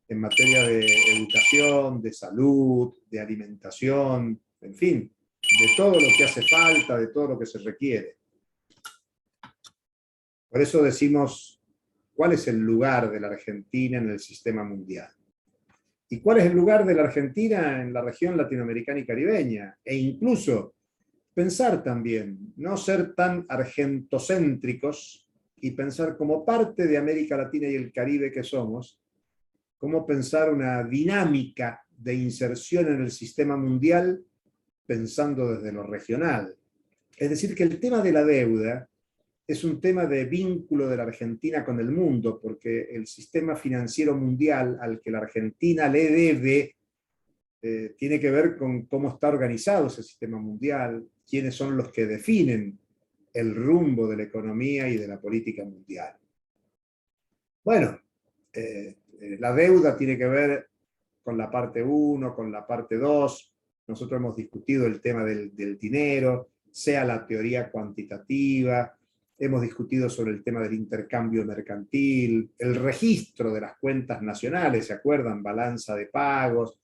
en materia de educación, de salud, de alimentación, en fin, de todo lo que hace falta, de todo lo que se requiere. Por eso decimos, ¿cuál es el lugar de la Argentina en el sistema mundial? ¿Y cuál es el lugar de la Argentina en la región latinoamericana y caribeña? E incluso pensar también, no ser tan argentocéntricos y pensar como parte de América Latina y el Caribe que somos, cómo pensar una dinámica de inserción en el sistema mundial pensando desde lo regional. Es decir, que el tema de la deuda es un tema de vínculo de la Argentina con el mundo, porque el sistema financiero mundial al que la Argentina le debe tiene que ver con cómo está organizado ese sistema mundial, quiénes son los que definen el rumbo de la economía y de la política mundial. Bueno, la deuda tiene que ver con la parte 1, con la parte 2. Nosotros hemos discutido el tema del dinero, sea la teoría cuantitativa, hemos discutido sobre el tema del intercambio mercantil, el registro de las cuentas nacionales, ¿se acuerdan? Balanza de pagos,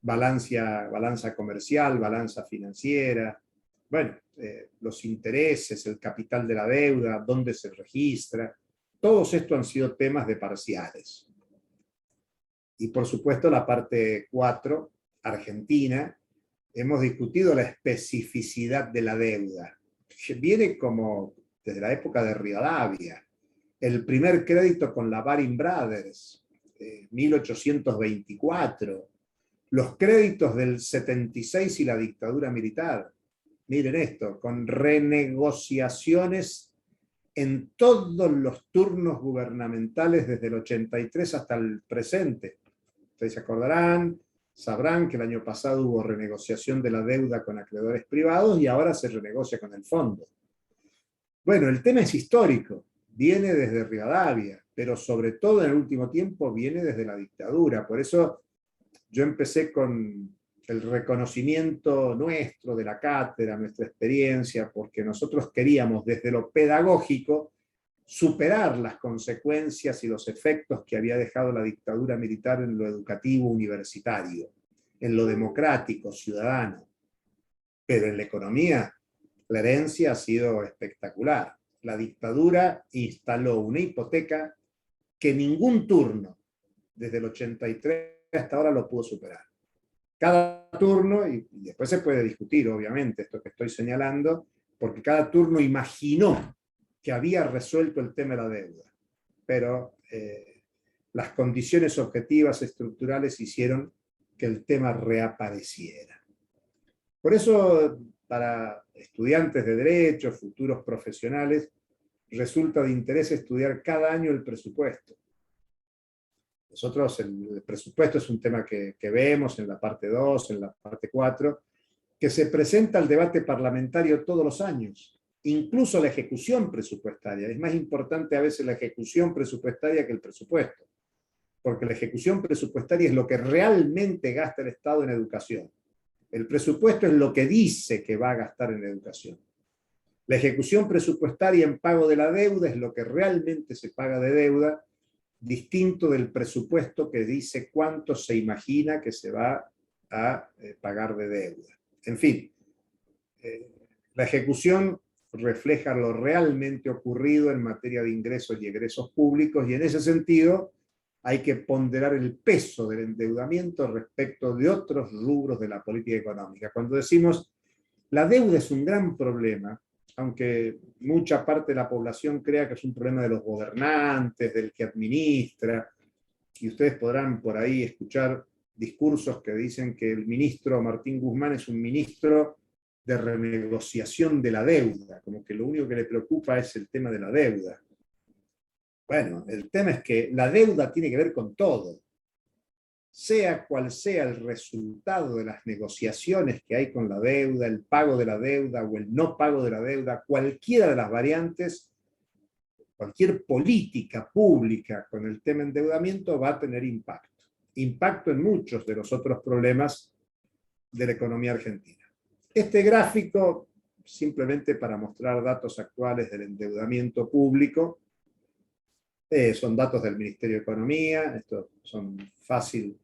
balanza comercial, balanza financiera, bueno, los intereses, el capital de la deuda, dónde se registra, todos estos han sido temas de parciales. Y por supuesto la parte 4, Argentina, hemos discutido la especificidad de la deuda. Viene como desde la época de Rivadavia, el primer crédito con la Baring Brothers, 1824, los créditos del 76 y la dictadura militar. Miren esto, con renegociaciones en todos los turnos gubernamentales desde el 83 hasta el presente. Ustedes se acordarán, sabrán que el año pasado hubo renegociación de la deuda con acreedores privados y ahora se renegocia con el fondo. Bueno, el tema es histórico, viene desde Rivadavia, pero sobre todo en el último tiempo viene desde la dictadura. Por eso yo empecé con el reconocimiento nuestro de la cátedra, nuestra experiencia, porque nosotros queríamos desde lo pedagógico superar las consecuencias y los efectos que había dejado la dictadura militar en lo educativo universitario, en lo democrático, ciudadano. Pero en la economía, la herencia ha sido espectacular. La dictadura instaló una hipoteca que ningún turno, desde el 83 hasta ahora, lo pudo superar. Cada turno, y después se puede discutir, obviamente, esto que estoy señalando, porque cada turno imaginó que había resuelto el tema de la deuda, pero las condiciones objetivas estructurales hicieron que el tema reapareciera. Por eso, para estudiantes de derecho, futuros profesionales, resulta de interés estudiar cada año el presupuesto. Nosotros el presupuesto es un tema que vemos en la parte 2, en la parte 4, que se presenta al debate parlamentario todos los años, incluso la ejecución presupuestaria. Es más importante a veces la ejecución presupuestaria que el presupuesto, porque la ejecución presupuestaria es lo que realmente gasta el Estado en educación. El presupuesto es lo que dice que va a gastar en educación. La ejecución presupuestaria en pago de la deuda es lo que realmente se paga de deuda, distinto del presupuesto que dice cuánto se imagina que se va a pagar de deuda. En fin, la ejecución refleja lo realmente ocurrido en materia de ingresos y egresos públicos, y en ese sentido hay que ponderar el peso del endeudamiento respecto de otros rubros de la política económica. Cuando decimos la deuda es un gran problema, aunque mucha parte de la población crea que es un problema de los gobernantes, del que administra, y ustedes podrán por ahí escuchar discursos que dicen que el ministro Martín Guzmán es un ministro de renegociación de la deuda, como que lo único que le preocupa es el tema de la deuda. Bueno, el tema es que la deuda tiene que ver con todo. Sea cual sea el resultado de las negociaciones que hay con la deuda, el pago de la deuda o el no pago de la deuda, cualquiera de las variantes, cualquier política pública con el tema endeudamiento va a tener impacto. Impacto en muchos de los otros problemas de la economía argentina. Este gráfico, simplemente para mostrar datos actuales del endeudamiento público, son datos del Ministerio de Economía, estos son fáciles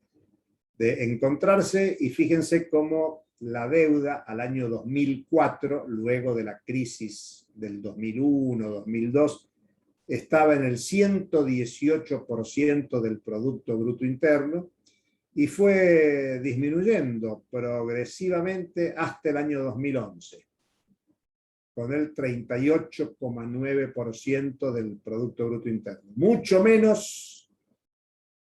de encontrarse, y fíjense cómo la deuda al año 2004, luego de la crisis del 2001, 2002, estaba en el 118% del Producto Bruto Interno y fue disminuyendo progresivamente hasta el año 2011, con el 38,9% del Producto Bruto Interno, mucho menos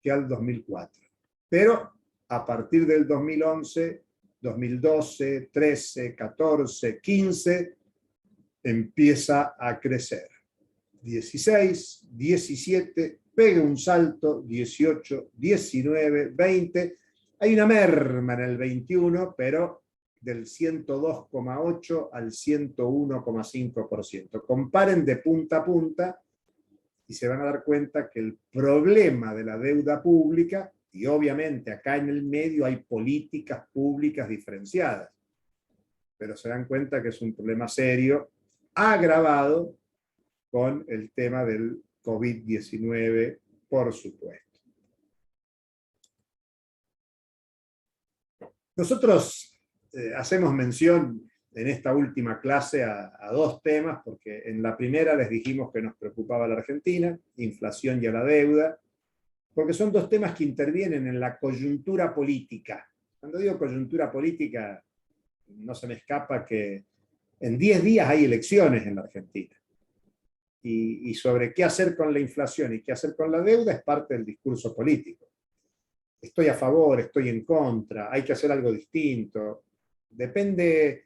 que al 2004. Pero a partir del 2011, 2012, 13, 14, 15, empieza a crecer. 16, 17, pega un salto, 18, 19, 20. Hay una merma en el 21, pero del 102,8 al 101,5%. Comparen de punta a punta y se van a dar cuenta que el problema de la deuda pública, y obviamente acá en el medio hay políticas públicas diferenciadas, pero se dan cuenta que es un problema serio, agravado con el tema del COVID-19, por supuesto. Nosotros hacemos mención en esta última clase a dos temas, porque en la primera les dijimos que nos preocupaba la Argentina, inflación y a la deuda, porque son dos temas que intervienen en la coyuntura política. Cuando digo coyuntura política, no se me escapa que en 10 días hay elecciones en la Argentina. Y sobre qué hacer con la inflación y qué hacer con la deuda es parte del discurso político. Estoy a favor, estoy en contra, hay que hacer algo distinto. Depende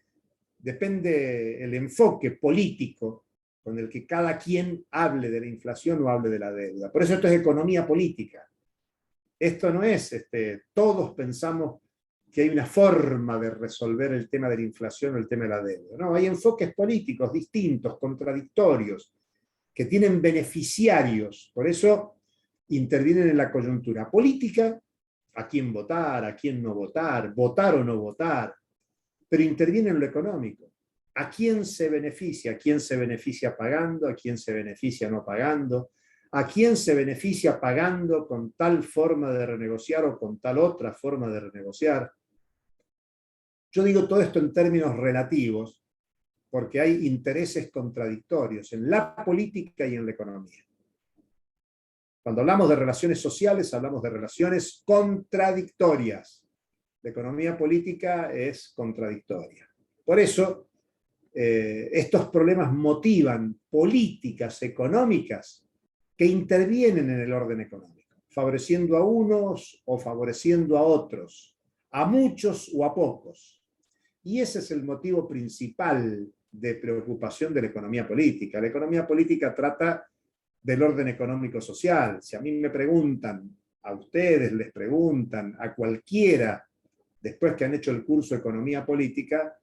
el enfoque político con el que cada quien hable de la inflación o hable de la deuda. Por eso esto es economía política. Esto no es, todos pensamos que hay una forma de resolver el tema de la inflación o el tema de la deuda. No, hay enfoques políticos distintos, contradictorios, que tienen beneficiarios. Por eso intervienen en la coyuntura política, a quién votar, a quién no votar, votar o no votar, pero intervienen en lo económico. ¿A quién se beneficia? ¿A quién se beneficia pagando? ¿A quién se beneficia no pagando? ¿A quién se beneficia pagando con tal forma de renegociar o con tal otra forma de renegociar? Yo digo todo esto en términos relativos, porque hay intereses contradictorios en la política y en la economía. Cuando hablamos de relaciones sociales, hablamos de relaciones contradictorias. La economía política es contradictoria. Por eso, estos problemas motivan políticas económicas que intervienen en el orden económico, favoreciendo a unos o favoreciendo a otros, a muchos o a pocos. Y ese es el motivo principal de preocupación de la economía política. La economía política trata del orden económico-social. Si a mí me preguntan, a ustedes les preguntan, a cualquiera, después que han hecho el curso de economía política,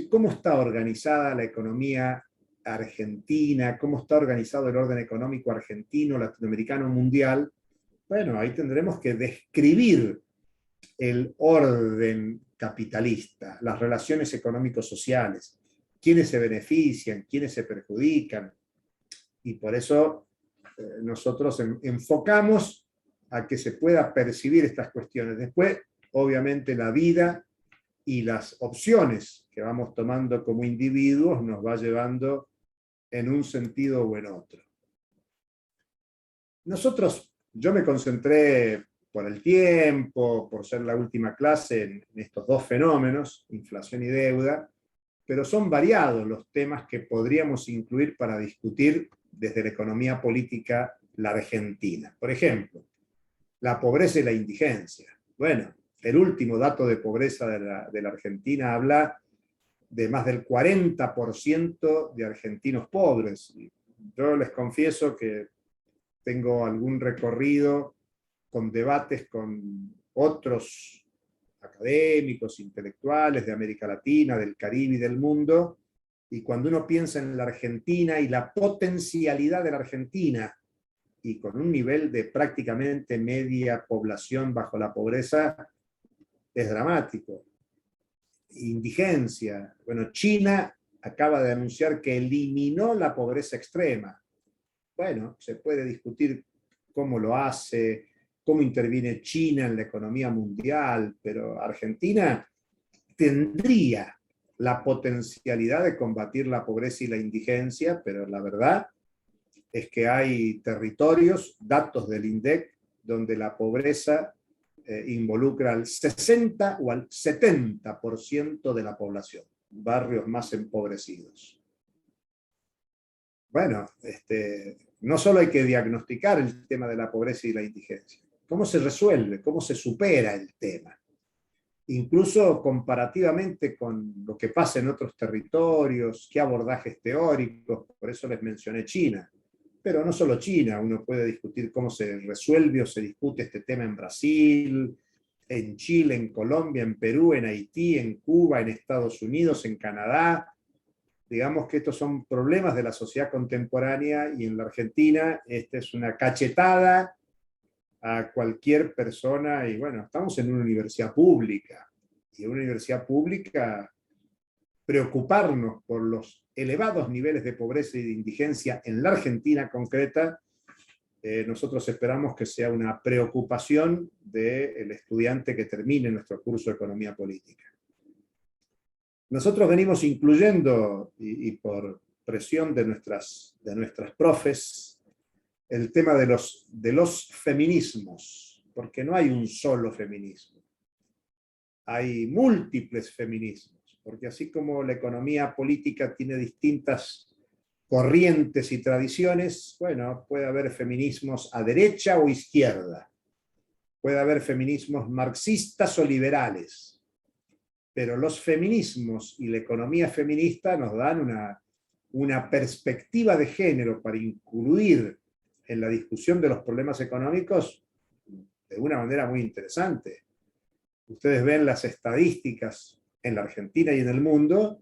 ¿cómo está organizada la economía argentina? ¿Cómo está organizado el orden económico argentino, latinoamericano, mundial? Bueno, ahí tendremos que describir el orden capitalista, las relaciones económico-sociales, quiénes se benefician, quiénes se perjudican. Y por eso nosotros enfocamos a que se pueda percibir estas cuestiones. Después, obviamente, la vida y las opciones que vamos tomando como individuos nos va llevando en un sentido o en otro. Yo me concentré por el tiempo, por ser la última clase en estos dos fenómenos, inflación y deuda, pero son variados los temas que podríamos incluir para discutir desde la economía política la Argentina. Por ejemplo, la pobreza y la indigencia. Bueno, el último dato de pobreza de la Argentina habla de más del 40% de argentinos pobres. Yo les confieso que tengo algún recorrido con debates con otros académicos, intelectuales de América Latina, del Caribe y del mundo, y cuando uno piensa en la Argentina y la potencialidad de la Argentina, y con un nivel de prácticamente media población bajo la pobreza, es dramático. Indigencia. Bueno, China acaba de anunciar que eliminó la pobreza extrema. Bueno, se puede discutir cómo lo hace, cómo interviene China en la economía mundial, pero Argentina tendría la potencialidad de combatir la pobreza y la indigencia, pero la verdad es que hay territorios, datos del INDEC, donde la pobreza involucra al 60 o al 70% de la población, barrios más empobrecidos. Bueno, no solo hay que diagnosticar el tema de la pobreza y la indigencia, ¿cómo se resuelve? ¿Cómo se supera el tema? Incluso comparativamente con lo que pasa en otros territorios, qué abordajes teóricos, por eso les mencioné China. Pero no solo China, uno puede discutir cómo se resuelve o se discute este tema en Brasil, en Chile, en Colombia, en Perú, en Haití, en Cuba, en Estados Unidos, en Canadá. Digamos que estos son problemas de la sociedad contemporánea y en la Argentina esta es una cachetada a cualquier persona y bueno, estamos en una universidad pública y en una universidad pública preocuparnos por los elevados niveles de pobreza y de indigencia en la Argentina concreta, nosotros esperamos que sea una preocupación del estudiante que termine nuestro curso de Economía Política. Nosotros venimos incluyendo, y por presión de nuestras profes, el tema de los feminismos, porque no hay un solo feminismo. Hay múltiples feminismos, porque así como la economía política tiene distintas corrientes y tradiciones, bueno, puede haber feminismos a derecha o izquierda, puede haber feminismos marxistas o liberales, pero los feminismos y la economía feminista nos dan una perspectiva de género para incluir en la discusión de los problemas económicos de una manera muy interesante. Ustedes ven las estadísticas en la Argentina y en el mundo,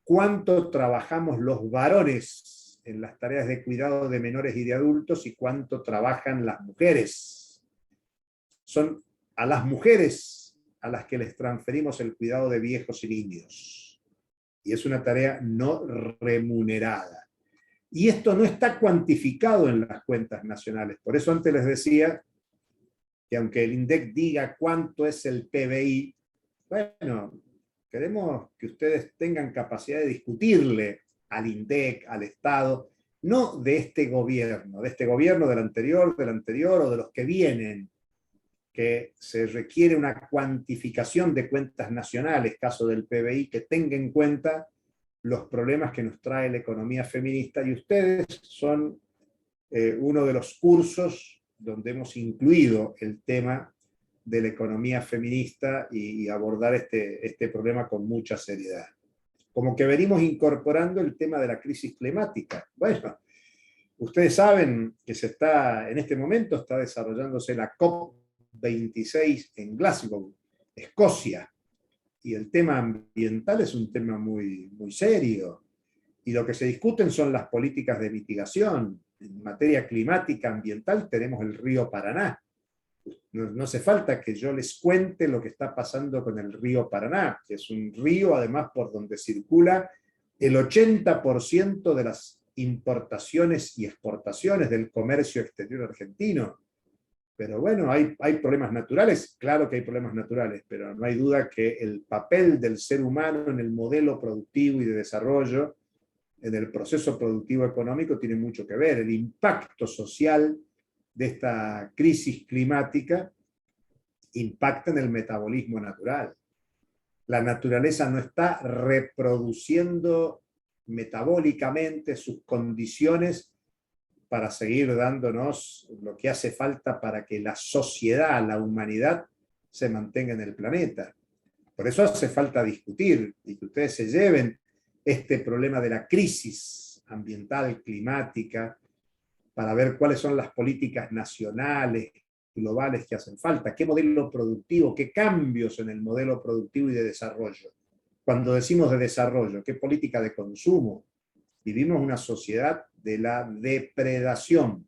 cuánto trabajamos los varones en las tareas de cuidado de menores y de adultos y cuánto trabajan las mujeres. Son a las mujeres a las que les transferimos el cuidado de viejos y niños. Y es una tarea no remunerada. Y esto no está cuantificado en las cuentas nacionales. Por eso antes les decía que aunque el INDEC diga cuánto es el PBI, bueno, queremos que ustedes tengan capacidad de discutirle al INDEC, al Estado, no de este gobierno, del anterior o de los que vienen, que se requiere una cuantificación de cuentas nacionales, caso del PBI, que tenga en cuenta los problemas que nos trae la economía feminista, y ustedes son uno de los cursos donde hemos incluido el tema de la economía feminista y abordar este problema con mucha seriedad. Como que venimos incorporando el tema de la crisis climática. Bueno, ustedes saben que en este momento está desarrollándose la COP26 en Glasgow, Escocia, y el tema ambiental es un tema muy, muy serio. Y lo que se discuten son las políticas de mitigación. En materia climática, ambiental, tenemos el río Paraná. No hace falta que yo les cuente lo que está pasando con el río Paraná, que es un río, además, por donde circula el 80% de las importaciones y exportaciones del comercio exterior argentino. Pero bueno, hay problemas naturales, claro que hay problemas naturales, pero no hay duda que el papel del ser humano en el modelo productivo y de desarrollo, en el proceso productivo económico, tiene mucho que ver. El impacto social de esta crisis climática impacta en el metabolismo natural. La naturaleza no está reproduciendo metabólicamente sus condiciones para seguir dándonos lo que hace falta para que la sociedad, la humanidad, se mantenga en el planeta. Por eso hace falta discutir y que ustedes se lleven este problema de la crisis ambiental, climática, para ver cuáles son las políticas nacionales, globales que hacen falta, qué modelo productivo, qué cambios en el modelo productivo y de desarrollo. Cuando decimos de desarrollo, ¿qué política de consumo? Vivimos una sociedad de la depredación,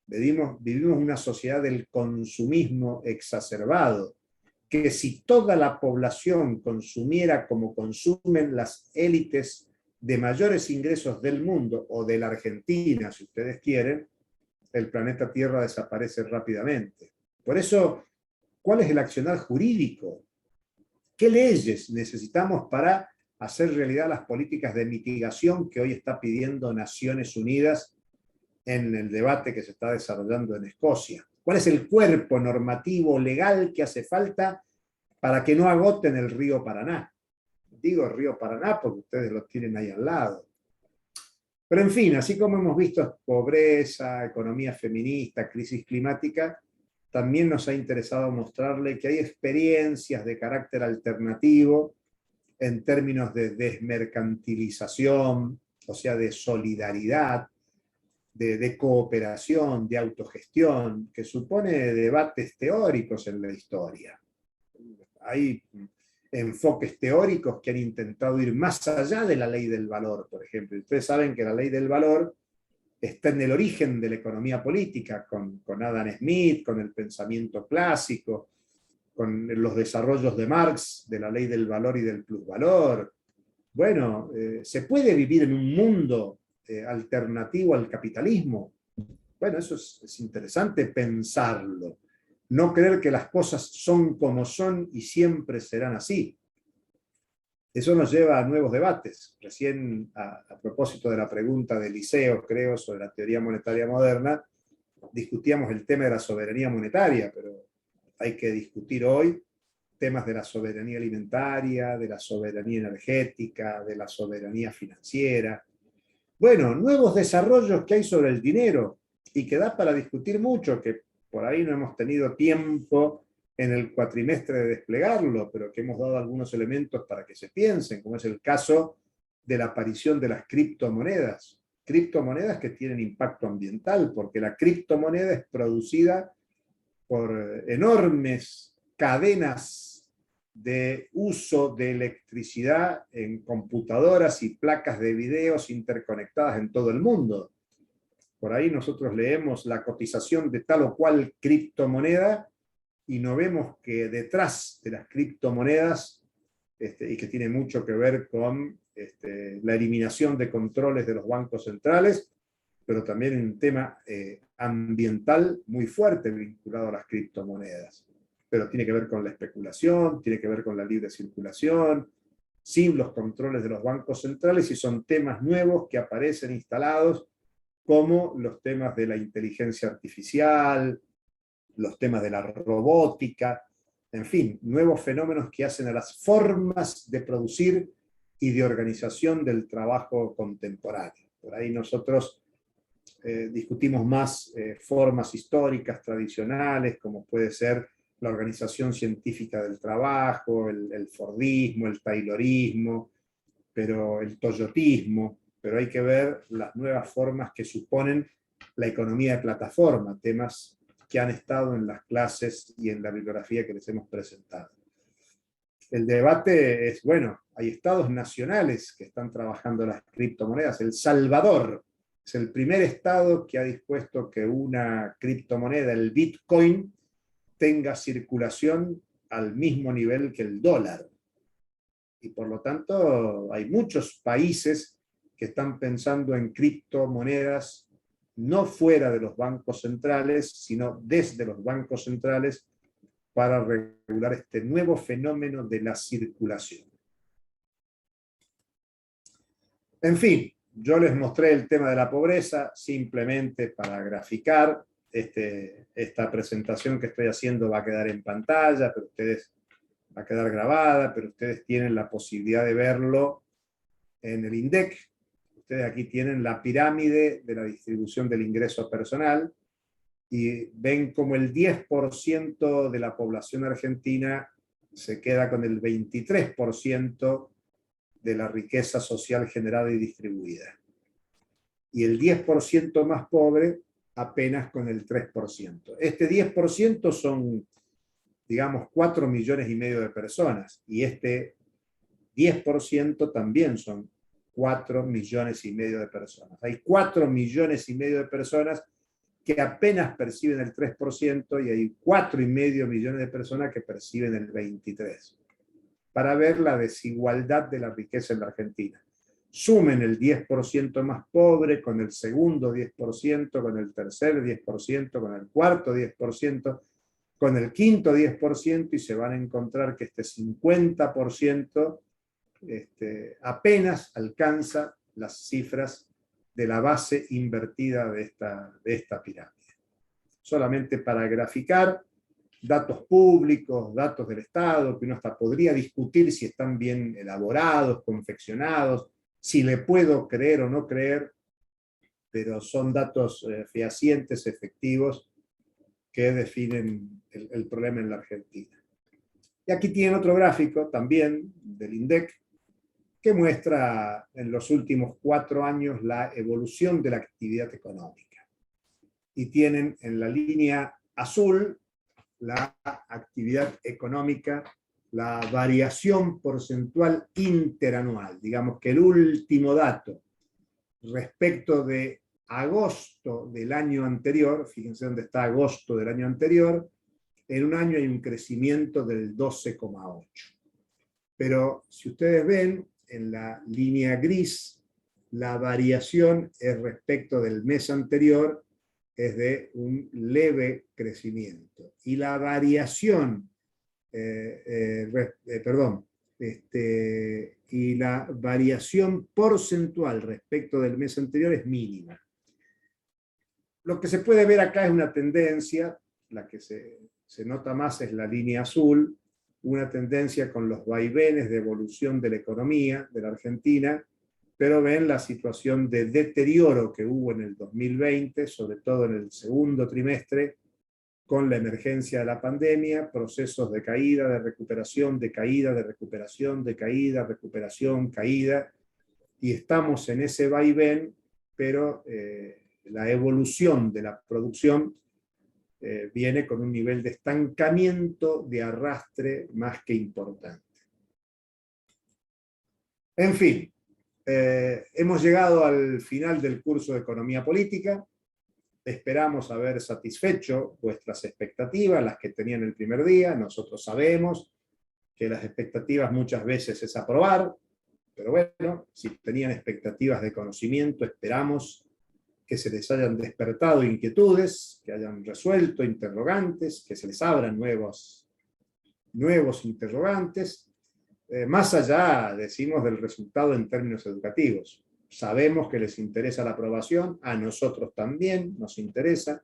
vivimos una sociedad del consumismo exacerbado, que si toda la población consumiera como consumen las élites de mayores ingresos del mundo, o de la Argentina, si ustedes quieren, el planeta Tierra desaparece rápidamente. Por eso, ¿cuál es el accionar jurídico? ¿Qué leyes necesitamos para hacer realidad las políticas de mitigación que hoy está pidiendo Naciones Unidas en el debate que se está desarrollando en Escocia. ¿Cuál es el cuerpo normativo legal que hace falta para que no agoten el río Paraná? Digo río Paraná porque ustedes lo tienen ahí al lado. Pero en fin, así como hemos visto pobreza, economía feminista, crisis climática, también nos ha interesado mostrarle que hay experiencias de carácter alternativo en términos de desmercantilización, o sea, de solidaridad, de cooperación, de autogestión, que supone debates teóricos en la historia. Hay enfoques teóricos que han intentado ir más allá de la ley del valor, por ejemplo. Ustedes saben que la ley del valor está en el origen de la economía política, con Adam Smith, con el pensamiento clásico, con los desarrollos de Marx, de la ley del valor y del plusvalor. Bueno, ¿se puede vivir en un mundo alternativo al capitalismo? Bueno, eso es interesante pensarlo. No creer que las cosas son como son y siempre serán así. Eso nos lleva a nuevos debates. Recién, a propósito de la pregunta de Liceo, creo, sobre la teoría monetaria moderna, discutíamos el tema de la soberanía monetaria, pero hay que discutir hoy temas de la soberanía alimentaria, de la soberanía energética, de la soberanía financiera. Bueno, nuevos desarrollos que hay sobre el dinero y que da para discutir mucho, que por ahí no hemos tenido tiempo en el cuatrimestre de desplegarlo, pero que hemos dado algunos elementos para que se piensen, como es el caso de la aparición de las criptomonedas. Criptomonedas que tienen impacto ambiental, porque la criptomoneda es producida por enormes cadenas de uso de electricidad en computadoras y placas de videos interconectadas en todo el mundo. Por ahí nosotros leemos la cotización de tal o cual criptomoneda y no vemos que detrás de las criptomonedas, y que tiene mucho que ver con la eliminación de controles de los bancos centrales, pero también un tema ambiental muy fuerte vinculado a las criptomonedas. Pero tiene que ver con la especulación, tiene que ver con la libre circulación, sin los controles de los bancos centrales, y son temas nuevos que aparecen instalados, como los temas de la inteligencia artificial, los temas de la robótica, en fin, nuevos fenómenos que hacen a las formas de producir y de organización del trabajo contemporáneo. Por ahí nosotros discutimos más formas históricas, tradicionales, como puede ser la organización científica del trabajo, el Fordismo, el Taylorismo, pero el toyotismo, pero hay que ver las nuevas formas que suponen la economía de plataforma, temas que han estado en las clases y en la bibliografía que les hemos presentado. El debate es, bueno, hay estados nacionales que están trabajando las criptomonedas. El Salvador es el primer estado que ha dispuesto que una criptomoneda, el Bitcoin, tenga circulación al mismo nivel que el dólar. Y por lo tanto hay muchos países que están pensando en criptomonedas no fuera de los bancos centrales, sino desde los bancos centrales, para regular este nuevo fenómeno de la circulación. En fin, yo les mostré el tema de la pobreza simplemente para graficar. Esta presentación que estoy haciendo va a quedar en pantalla, pero ustedes va a quedar grabada, pero ustedes tienen la posibilidad de verlo en el INDEC. Ustedes aquí tienen la pirámide de la distribución del ingreso personal y ven como el 10% de la población argentina se queda con el 23% de la riqueza social generada y distribuida. Y el 10% más pobre apenas con el 3%. Este 10% son, digamos, 4,5 millones de personas, y este 10% también son 4,5 millones de personas. Hay 4,5 millones de personas que apenas perciben el 3% y hay 4,5 millones de personas que perciben el 23%. Para ver la desigualdad de la riqueza en la Argentina. Sumen el 10% más pobre con el segundo 10%, con el tercer 10%, con el cuarto 10%, con el quinto 10%, y se van a encontrar que este 50% apenas alcanza las cifras de la base invertida de esta pirámide. Solamente para graficar datos públicos, datos del Estado, que uno hasta podría discutir si están bien elaborados, confeccionados, si le puedo creer o no creer, pero son datos fehacientes, efectivos, que definen el problema en la Argentina. Y aquí tienen otro gráfico también del INDEC, que muestra en los últimos 4 años la evolución de la actividad económica. Y tienen en la línea azul la actividad económica, la variación porcentual interanual. Digamos que el último dato respecto de agosto del año anterior, fíjense dónde está agosto del año anterior, en un año hay un crecimiento del 12,8. Pero si ustedes ven, en la línea gris, la variación es respecto del mes anterior, es de un leve crecimiento. Y la variación, y la variación porcentual respecto del mes anterior es mínima. Lo que se puede ver acá es una tendencia, la que se nota más es la línea azul, una tendencia con los vaivenes de evolución de la economía de la Argentina, pero ven la situación de deterioro que hubo en el 2020, sobre todo en el segundo trimestre, con la emergencia de la pandemia, procesos de caída, de recuperación, de caída, de recuperación, de caída, recuperación, caída, y estamos en ese vaivén, pero la evolución de la producción viene con un nivel de estancamiento, de arrastre más que importante. En fin, hemos llegado al final del curso de Economía Política. Esperamos haber satisfecho vuestras expectativas, las que tenían el primer día. Nosotros sabemos que las expectativas muchas veces es aprobar, pero bueno, si tenían expectativas de conocimiento, esperamos que se les hayan despertado inquietudes, que hayan resuelto interrogantes, que se les abran nuevos interrogantes. Más allá, decimos, del resultado en términos educativos. Sabemos que les interesa la aprobación, a nosotros también nos interesa.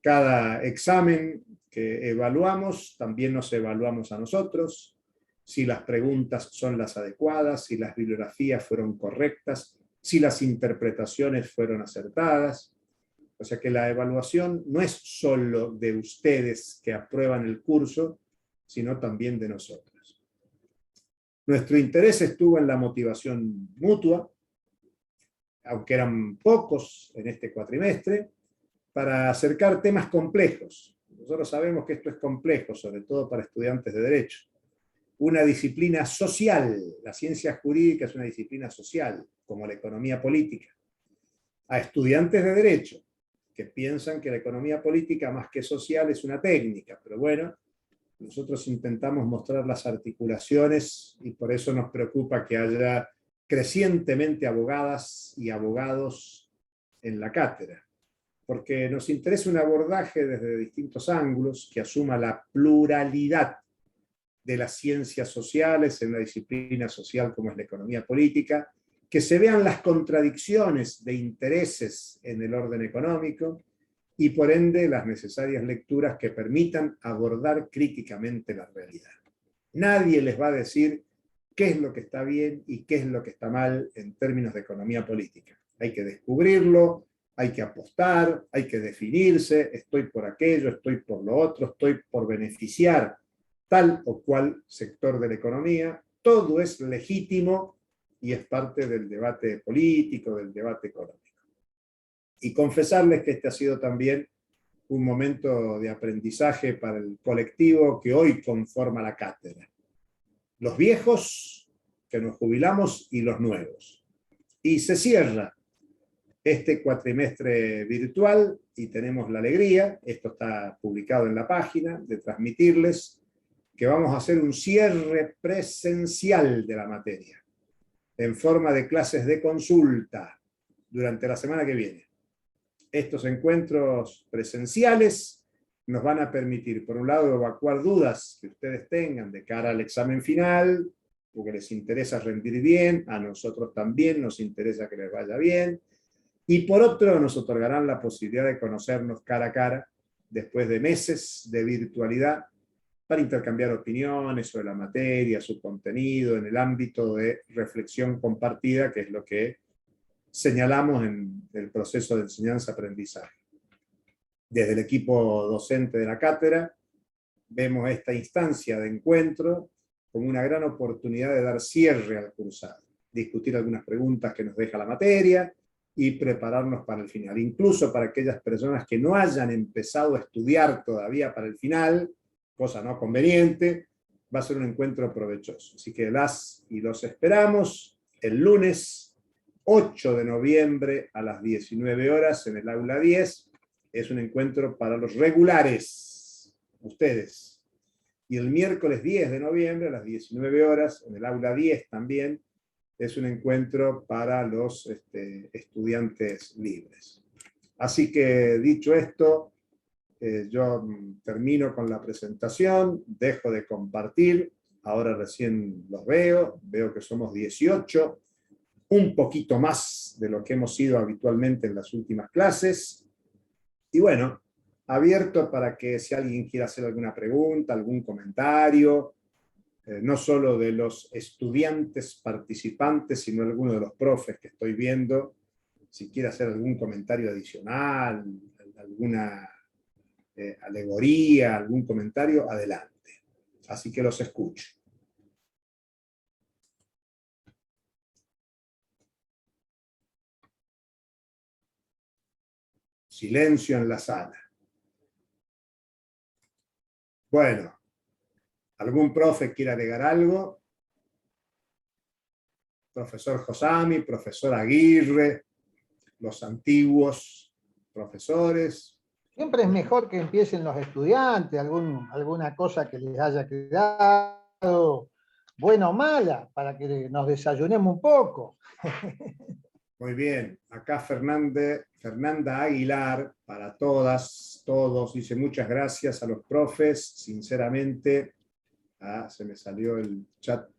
Cada examen que evaluamos, también nos evaluamos a nosotros, si las preguntas son las adecuadas, si las bibliografías fueron correctas, si las interpretaciones fueron acertadas. O sea que la evaluación no es solo de ustedes que aprueban el curso, sino también de nosotros. Nuestro interés estuvo en la motivación mutua, aunque eran pocos en este cuatrimestre, para acercar temas complejos. Nosotros sabemos que esto es complejo, sobre todo para estudiantes de Derecho. Una disciplina social, la ciencia jurídica es una disciplina social, como la economía política. A estudiantes de Derecho, que piensan que la economía política más que social es una técnica, pero bueno, nosotros intentamos mostrar las articulaciones y por eso nos preocupa que haya crecientemente abogadas y abogados en la cátedra, porque nos interesa un abordaje desde distintos ángulos que asuma la pluralidad de las ciencias sociales en una disciplina social como es la economía política, que se vean las contradicciones de intereses en el orden económico y por ende las necesarias lecturas que permitan abordar críticamente la realidad. Nadie les va a decir qué es lo que está bien y qué es lo que está mal en términos de economía política. Hay que descubrirlo, hay que apostar, hay que definirse, estoy por aquello, estoy por lo otro, estoy por beneficiar tal o cual sector de la economía. Todo es legítimo y es parte del debate político, del debate económico. Y confesarles que este ha sido también un momento de aprendizaje para el colectivo que hoy conforma la cátedra. Los viejos, que nos jubilamos, y los nuevos. Y se cierra este cuatrimestre virtual y tenemos la alegría, esto está publicado en la página, de transmitirles que vamos a hacer un cierre presencial de la materia, en forma de clases de consulta durante la semana que viene. Estos encuentros presenciales nos van a permitir, por un lado, evacuar dudas que ustedes tengan de cara al examen final, porque les interesa rendir bien, a nosotros también nos interesa que les vaya bien, y por otro nos otorgarán la posibilidad de conocernos cara a cara después de meses de virtualidad para intercambiar opiniones sobre la materia, su contenido, en el ámbito de reflexión compartida, que es lo que señalamos en el proceso de enseñanza-aprendizaje. Desde el equipo docente de la cátedra, vemos esta instancia de encuentro como una gran oportunidad de dar cierre al cursado, discutir algunas preguntas que nos deja la materia y prepararnos para el final. Incluso para aquellas personas que no hayan empezado a estudiar todavía para el final, cosa no conveniente, va a ser un encuentro provechoso. Así que las y los esperamos el lunes 8 de noviembre a las 19 horas en el aula 10. Es un encuentro para los regulares, ustedes. Y el miércoles 10 de noviembre a las 19 horas en el aula 10 también es un encuentro para los estudiantes libres. Así que dicho esto, yo termino con la presentación, dejo de compartir, ahora recién los veo que somos 18, un poquito más de lo que hemos sido habitualmente en las últimas clases, y bueno, abierto para que si alguien quiere hacer alguna pregunta, algún comentario, no solo de los estudiantes participantes, sino alguno de los profes que estoy viendo, si quiere hacer algún comentario adicional, alguna alegoría, algún comentario, adelante. Así que los escucho. Silencio en la sala. Bueno, ¿algún profe quiere agregar algo? Profesor Josami, profesor Aguirre, los antiguos profesores. Siempre es mejor que empiecen los estudiantes, alguna cosa que les haya quedado buena o mala, para que nos desayunemos un poco. Muy bien, acá Fernanda Aguilar, para todas, todos, dice muchas gracias a los profes, sinceramente, se me salió el chat,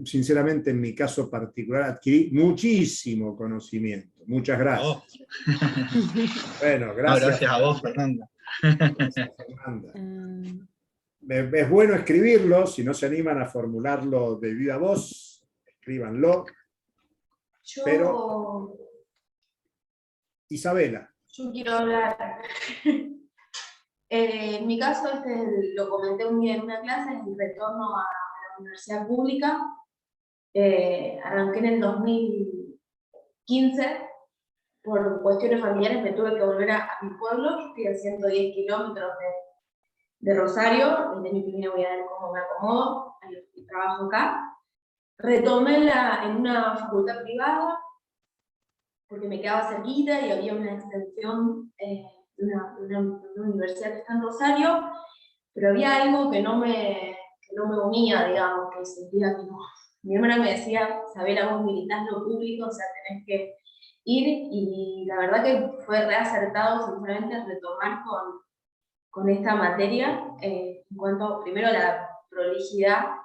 sinceramente en mi caso particular adquirí muchísimo conocimiento, muchas gracias. Oh. Bueno, gracias. No, gracias a vos, Fernanda. Gracias, Fernanda. Es bueno escribirlo, si no se animan a formularlo de viva voz, escríbanlo. Pero, Isabela. Yo quiero hablar. En mi caso, lo comenté un día en una clase, en el retorno a la universidad pública. Arranqué en el 2015. Por cuestiones familiares me tuve que volver a mi pueblo. Estoy a 110 kilómetros de Rosario. Desde mi primera voy a ver cómo me acomodo. Trabajo acá. Retomé en una facultad privada, porque me quedaba cerquita y había una extensión de una universidad que está en Rosario, pero había algo que no me unía, digamos, que sentía que no. Mi hermana me decía, Sabela, vos militás lo público, o sea, tenés que ir, y la verdad que fue reacertado, sinceramente, retomar con esta materia, en cuanto, primero, a la prolijidad,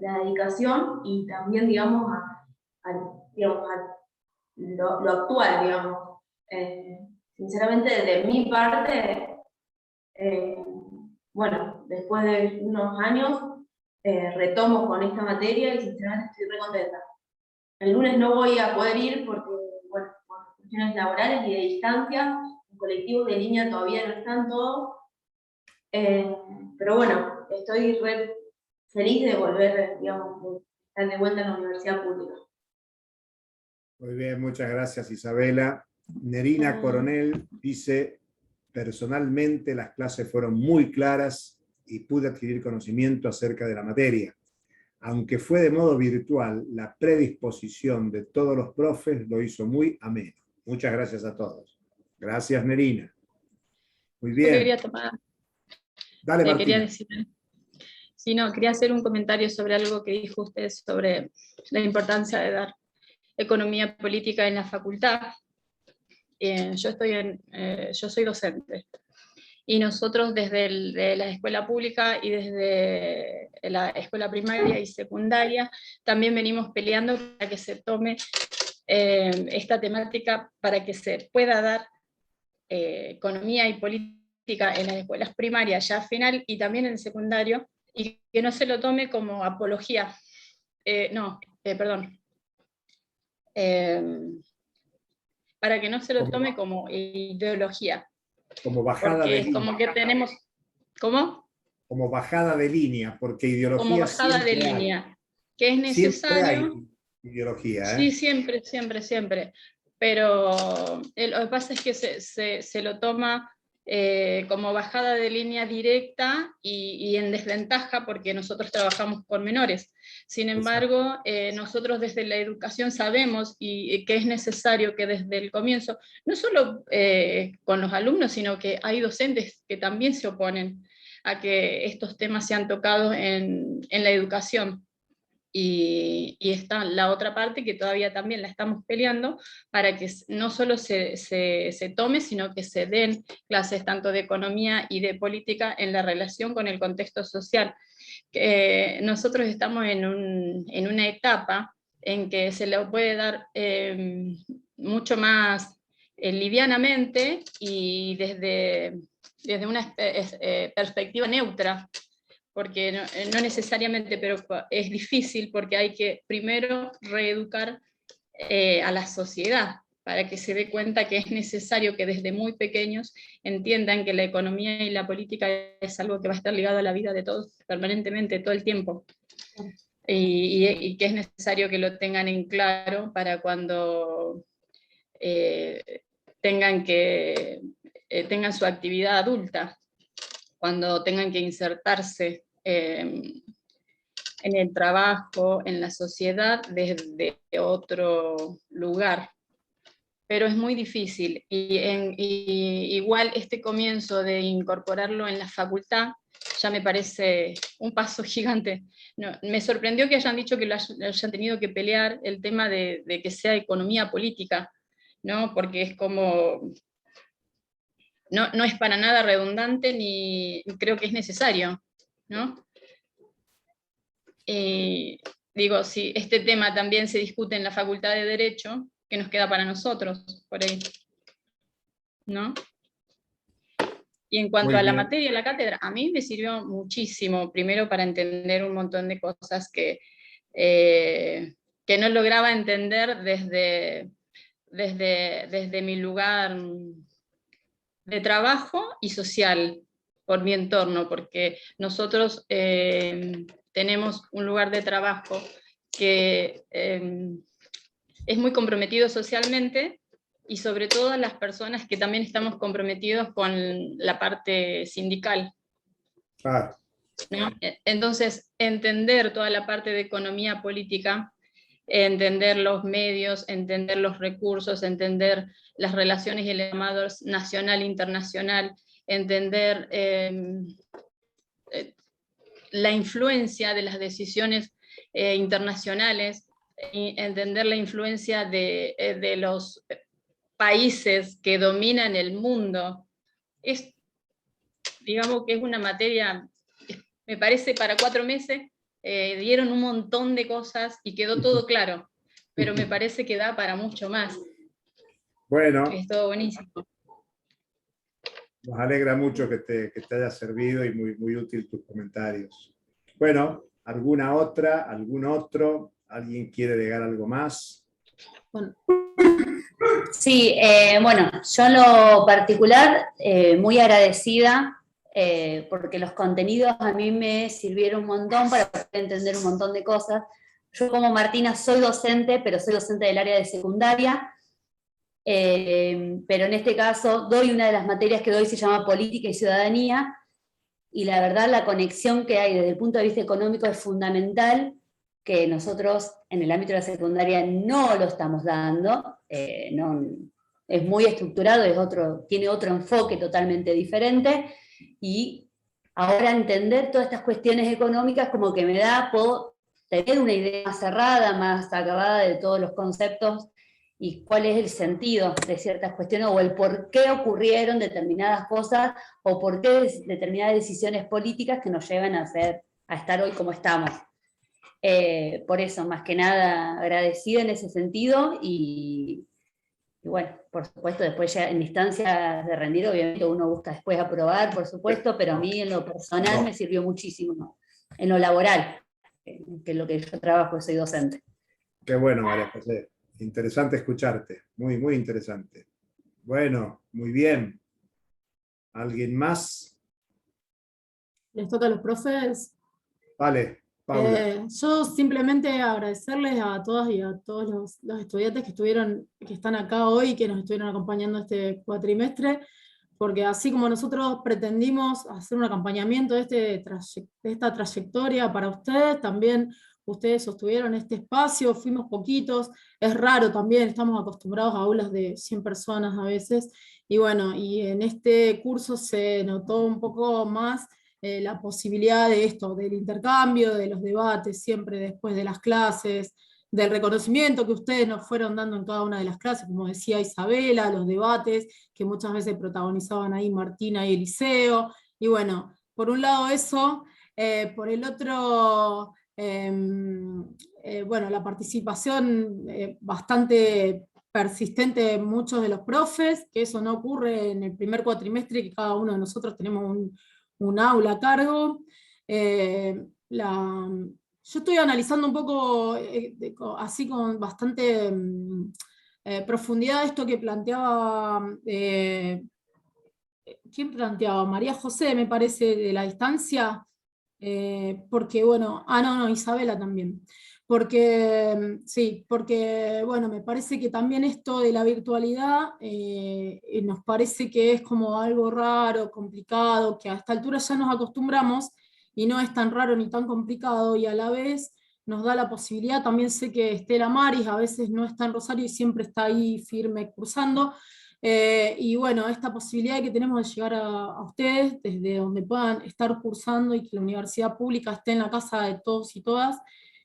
la dedicación, y también, digamos, a lo actual, digamos. Sinceramente, de mi parte, bueno, después de unos años, retomo con esta materia y sinceramente estoy re contenta. El lunes no voy a poder ir porque, bueno, por cuestiones laborales y de distancia, los colectivos de línea todavía no están todos, pero bueno, estoy re feliz de volver, digamos, de estar de vuelta en la universidad pública. Muy bien, muchas gracias, Isabela. Nerina Coronel dice, personalmente las clases fueron muy claras y pude adquirir conocimiento acerca de la materia. Aunque fue de modo virtual, la predisposición de todos los profes lo hizo muy ameno. Muchas gracias a todos. Gracias, Nerina. Muy bien. Yo quería tomar. Dale, Martina. Quería decir, sí, no, quería hacer un comentario sobre algo que dijo usted sobre la importancia de dar economía política en la facultad. Yo soy docente, y nosotros desde la escuela pública y desde la escuela primaria y secundaria también venimos peleando para que se tome esta temática para que se pueda dar economía y política en las escuelas primarias ya final y también en el secundario, y que no se lo tome como apología, para que no se lo tome como ideología. Como bajada Porque de es línea. como que tenemos, ¿cómo? Como bajada de línea, porque ideología Como bajada de siempre hay. línea, que es Siempre hay necesario. ideología, Sí, siempre, siempre, siempre. Pero lo que pasa es que se lo toma como bajada de línea directa y en desventaja porque nosotros trabajamos con menores. Sin embargo, nosotros desde la educación sabemos y que es necesario que desde el comienzo, no solo con los alumnos, sino que hay docentes que también se oponen a que estos temas sean tocados en la educación. Y está la otra parte que todavía también la estamos peleando para que no solo se tome, sino que se den clases tanto de economía y de política en la relación con el contexto social. Nosotros estamos en una etapa en que se le puede dar mucho más livianamente y desde una perspectiva neutra, porque no necesariamente, pero es difícil porque hay que primero reeducar a la sociedad para que se dé cuenta que es necesario que desde muy pequeños entiendan que la economía y la política es algo que va a estar ligado a la vida de todos permanentemente, todo el tiempo. Y que es necesario que lo tengan en claro para cuando tengan su actividad adulta, cuando tengan que insertarse en el trabajo, en la sociedad, desde otro lugar. Pero es muy difícil, y igual este comienzo de incorporarlo en la facultad ya me parece un paso gigante. No, me sorprendió que hayan dicho que lo hayan tenido que pelear el tema de que sea economía política, ¿no? Porque es como... No es para nada redundante ni creo que es necesario, ¿no? Digo, si este tema también se discute en la Facultad de Derecho, ¿qué nos queda para nosotros por ahí? ¿No? Y en cuanto a la materia de la cátedra, a mí me sirvió muchísimo, primero para entender un montón de cosas que no lograba entender desde mi lugar de trabajo y social, por mi entorno, porque nosotros tenemos un lugar de trabajo que es muy comprometido socialmente, y sobre todo las personas que también estamos comprometidos con la parte sindical. Ah. ¿No? Entonces, entender toda la parte de economía política, entender los medios, entender los recursos, entender las relaciones y el llamado nacional e internacional, entender la influencia de las decisiones internacionales, entender la influencia de los países que dominan el mundo. Digamos que es una materia, me parece, para 4 meses, dieron un montón de cosas y quedó todo claro, pero me parece que da para mucho más. Bueno. Es todo buenísimo. Nos alegra mucho que te haya servido y muy, muy útil tus comentarios. Bueno, ¿alguna otra? ¿Algún otro? ¿Alguien quiere agregar algo más? Bueno. Sí, bueno, yo en lo particular muy agradecida porque los contenidos a mí me sirvieron un montón para poder entender un montón de cosas. Yo como Martina soy docente, pero soy docente del área de secundaria, pero en este caso doy una de las materias que doy, se llama Política y Ciudadanía, y la verdad la conexión que hay desde el punto de vista económico es fundamental, que nosotros en el ámbito de la secundaria no lo estamos dando, no, es muy estructurado, tiene otro enfoque totalmente diferente, y ahora entender todas estas cuestiones económicas como que me da, puedo tener una idea más cerrada, más acabada de todos los conceptos, y cuál es el sentido de ciertas cuestiones, o el por qué ocurrieron determinadas cosas, o por qué determinadas decisiones políticas que nos llevan a estar hoy como estamos. Por eso, más que nada, agradecida en ese sentido y bueno, por supuesto, después ya en instancias de rendir, obviamente uno busca después aprobar, por supuesto, pero a mí en lo personal me sirvió muchísimo, ¿no? En lo laboral, que es lo que yo trabajo, soy docente. Qué bueno, María José. Interesante escucharte. Muy, muy interesante. Bueno, muy bien. ¿Alguien más? Les toca a los profes. Vale, Paula. Yo simplemente agradecerles a todas y a todos los estudiantes que están acá hoy, que nos estuvieron acompañando este cuatrimestre, porque así como nosotros pretendimos hacer un acompañamiento de esta trayectoria para ustedes, también ustedes sostuvieron este espacio, fuimos poquitos, es raro también, estamos acostumbrados a aulas de 100 personas a veces, y bueno, y en este curso se notó un poco más la posibilidad de esto, del intercambio, de los debates siempre después de las clases, del reconocimiento que ustedes nos fueron dando en cada una de las clases, como decía Isabela, los debates que muchas veces protagonizaban ahí Martina y Eliseo, y bueno, por un lado eso, por el otro, bueno, la participación bastante persistente de muchos de los profes, que eso no ocurre en el primer cuatrimestre, que cada uno de nosotros tenemos un aula a cargo. Yo estoy analizando un poco, así con bastante profundidad, esto que planteaba, ¿quién planteaba? María José, me parece, de la distancia, porque bueno, no, Isabela también. Porque, sí, porque, bueno, me parece que también esto de la virtualidad nos parece que es como algo raro, complicado, que a esta altura ya nos acostumbramos y no es tan raro ni tan complicado, y a la vez nos da la posibilidad, también sé que Estela Maris a veces no está en Rosario y siempre está ahí firme cursando, y bueno, esta posibilidad que tenemos de llegar a ustedes desde donde puedan estar cursando y que la universidad pública esté en la casa de todos y todas,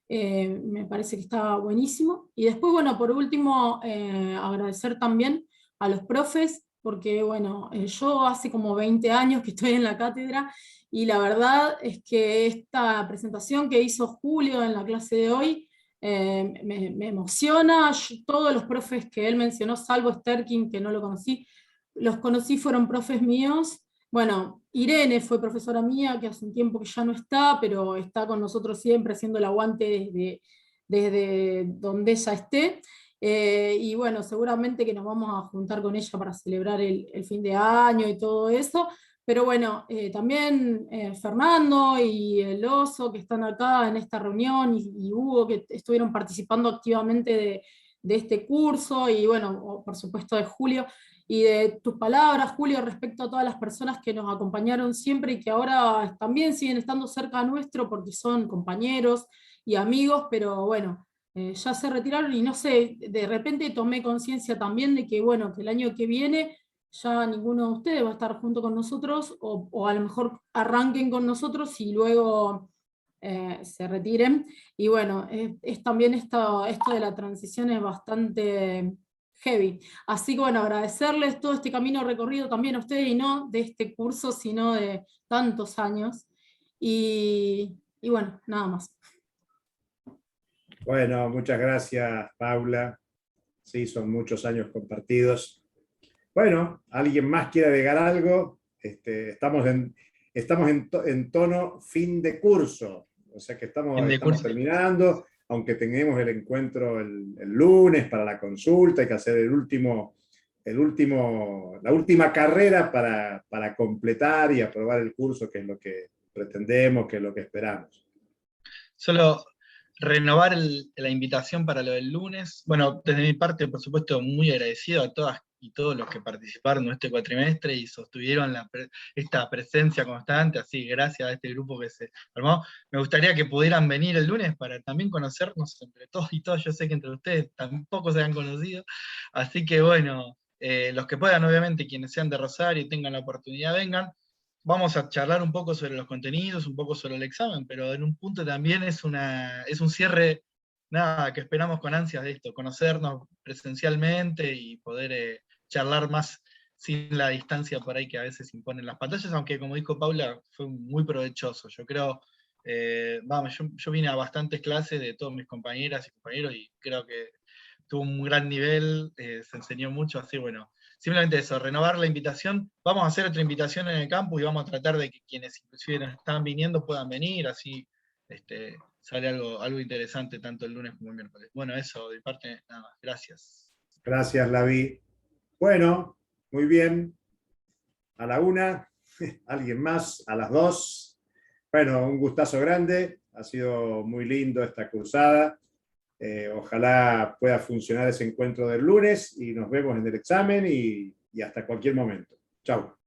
me parece que está buenísimo. Y después, bueno, por último, agradecer también a los profes, porque bueno, yo hace como 20 años que estoy en la cátedra, y la verdad es que esta presentación que hizo Julio en la clase de hoy, me emociona. Todos los profes que él mencionó, salvo Sterkin, que no lo conocí, los conocí, fueron profes míos. Bueno, Irene fue profesora mía, que hace un tiempo que ya no está, pero está con nosotros siempre haciendo el aguante desde donde ella esté. Y bueno, seguramente que nos vamos a juntar con ella para celebrar el fin de año y todo eso. Pero bueno, también Fernando y el Oso, que están acá en esta reunión, y Hugo, que estuvieron participando activamente de este curso, y bueno, por supuesto de Julio, y de tus palabras, Julio, respecto a todas las personas que nos acompañaron siempre y que ahora también siguen estando cerca nuestro porque son compañeros y amigos, pero bueno, ya se retiraron, y no sé, de repente tomé conciencia también de que, bueno, que el año que viene ya ninguno de ustedes va a estar junto con nosotros, o a lo mejor arranquen con nosotros y luego se retiren. Y bueno, es también esto de la transición es bastante heavy. Así que bueno, agradecerles todo este camino recorrido también a ustedes, y no de este curso, sino de tantos años. Y bueno, nada más. Bueno, muchas gracias, Paula. Sí, son muchos años compartidos. Bueno, ¿alguien más quiere agregar algo? Estamos en tono fin de curso, o sea que estamos terminando, aunque tengamos el encuentro el lunes para la consulta. Hay que hacer la última carrera para completar y aprobar el curso, que es lo que pretendemos, que es lo que esperamos. Solo renovar la invitación para lo del lunes. Bueno, desde mi parte, por supuesto, muy agradecido a todas y todos los que participaron en este cuatrimestre y sostuvieron esta presencia constante, así gracias a este grupo que se formó. Me gustaría que pudieran venir el lunes para también conocernos entre todos y todas. Yo sé que entre ustedes tampoco se han conocido, así que bueno, los que puedan, obviamente, quienes sean de Rosario y tengan la oportunidad, vengan. Vamos a charlar un poco sobre los contenidos, un poco sobre el examen, pero en un punto también es un cierre, nada, que esperamos con ansias de esto, conocernos presencialmente y poder charlar más sin la distancia por ahí que a veces imponen las pantallas, aunque como dijo Paula, fue muy provechoso. Yo creo Vamos, yo vine a bastantes clases de todas mis compañeras y compañeros y creo que tuvo un gran nivel, se enseñó mucho, así bueno, simplemente eso, renovar la invitación. Vamos a hacer otra invitación en el campus y vamos a tratar de que quienes inclusive nos están viniendo puedan venir, así sale algo interesante tanto el lunes como el miércoles. Bueno, eso, de mi parte, nada más. Gracias. Gracias, Lavi. Bueno, muy bien. A la 1, alguien más, a las 2. Bueno, un gustazo grande. Ha sido muy lindo esta cursada. Ojalá pueda funcionar ese encuentro del lunes y nos vemos en el examen y hasta cualquier momento. Chau.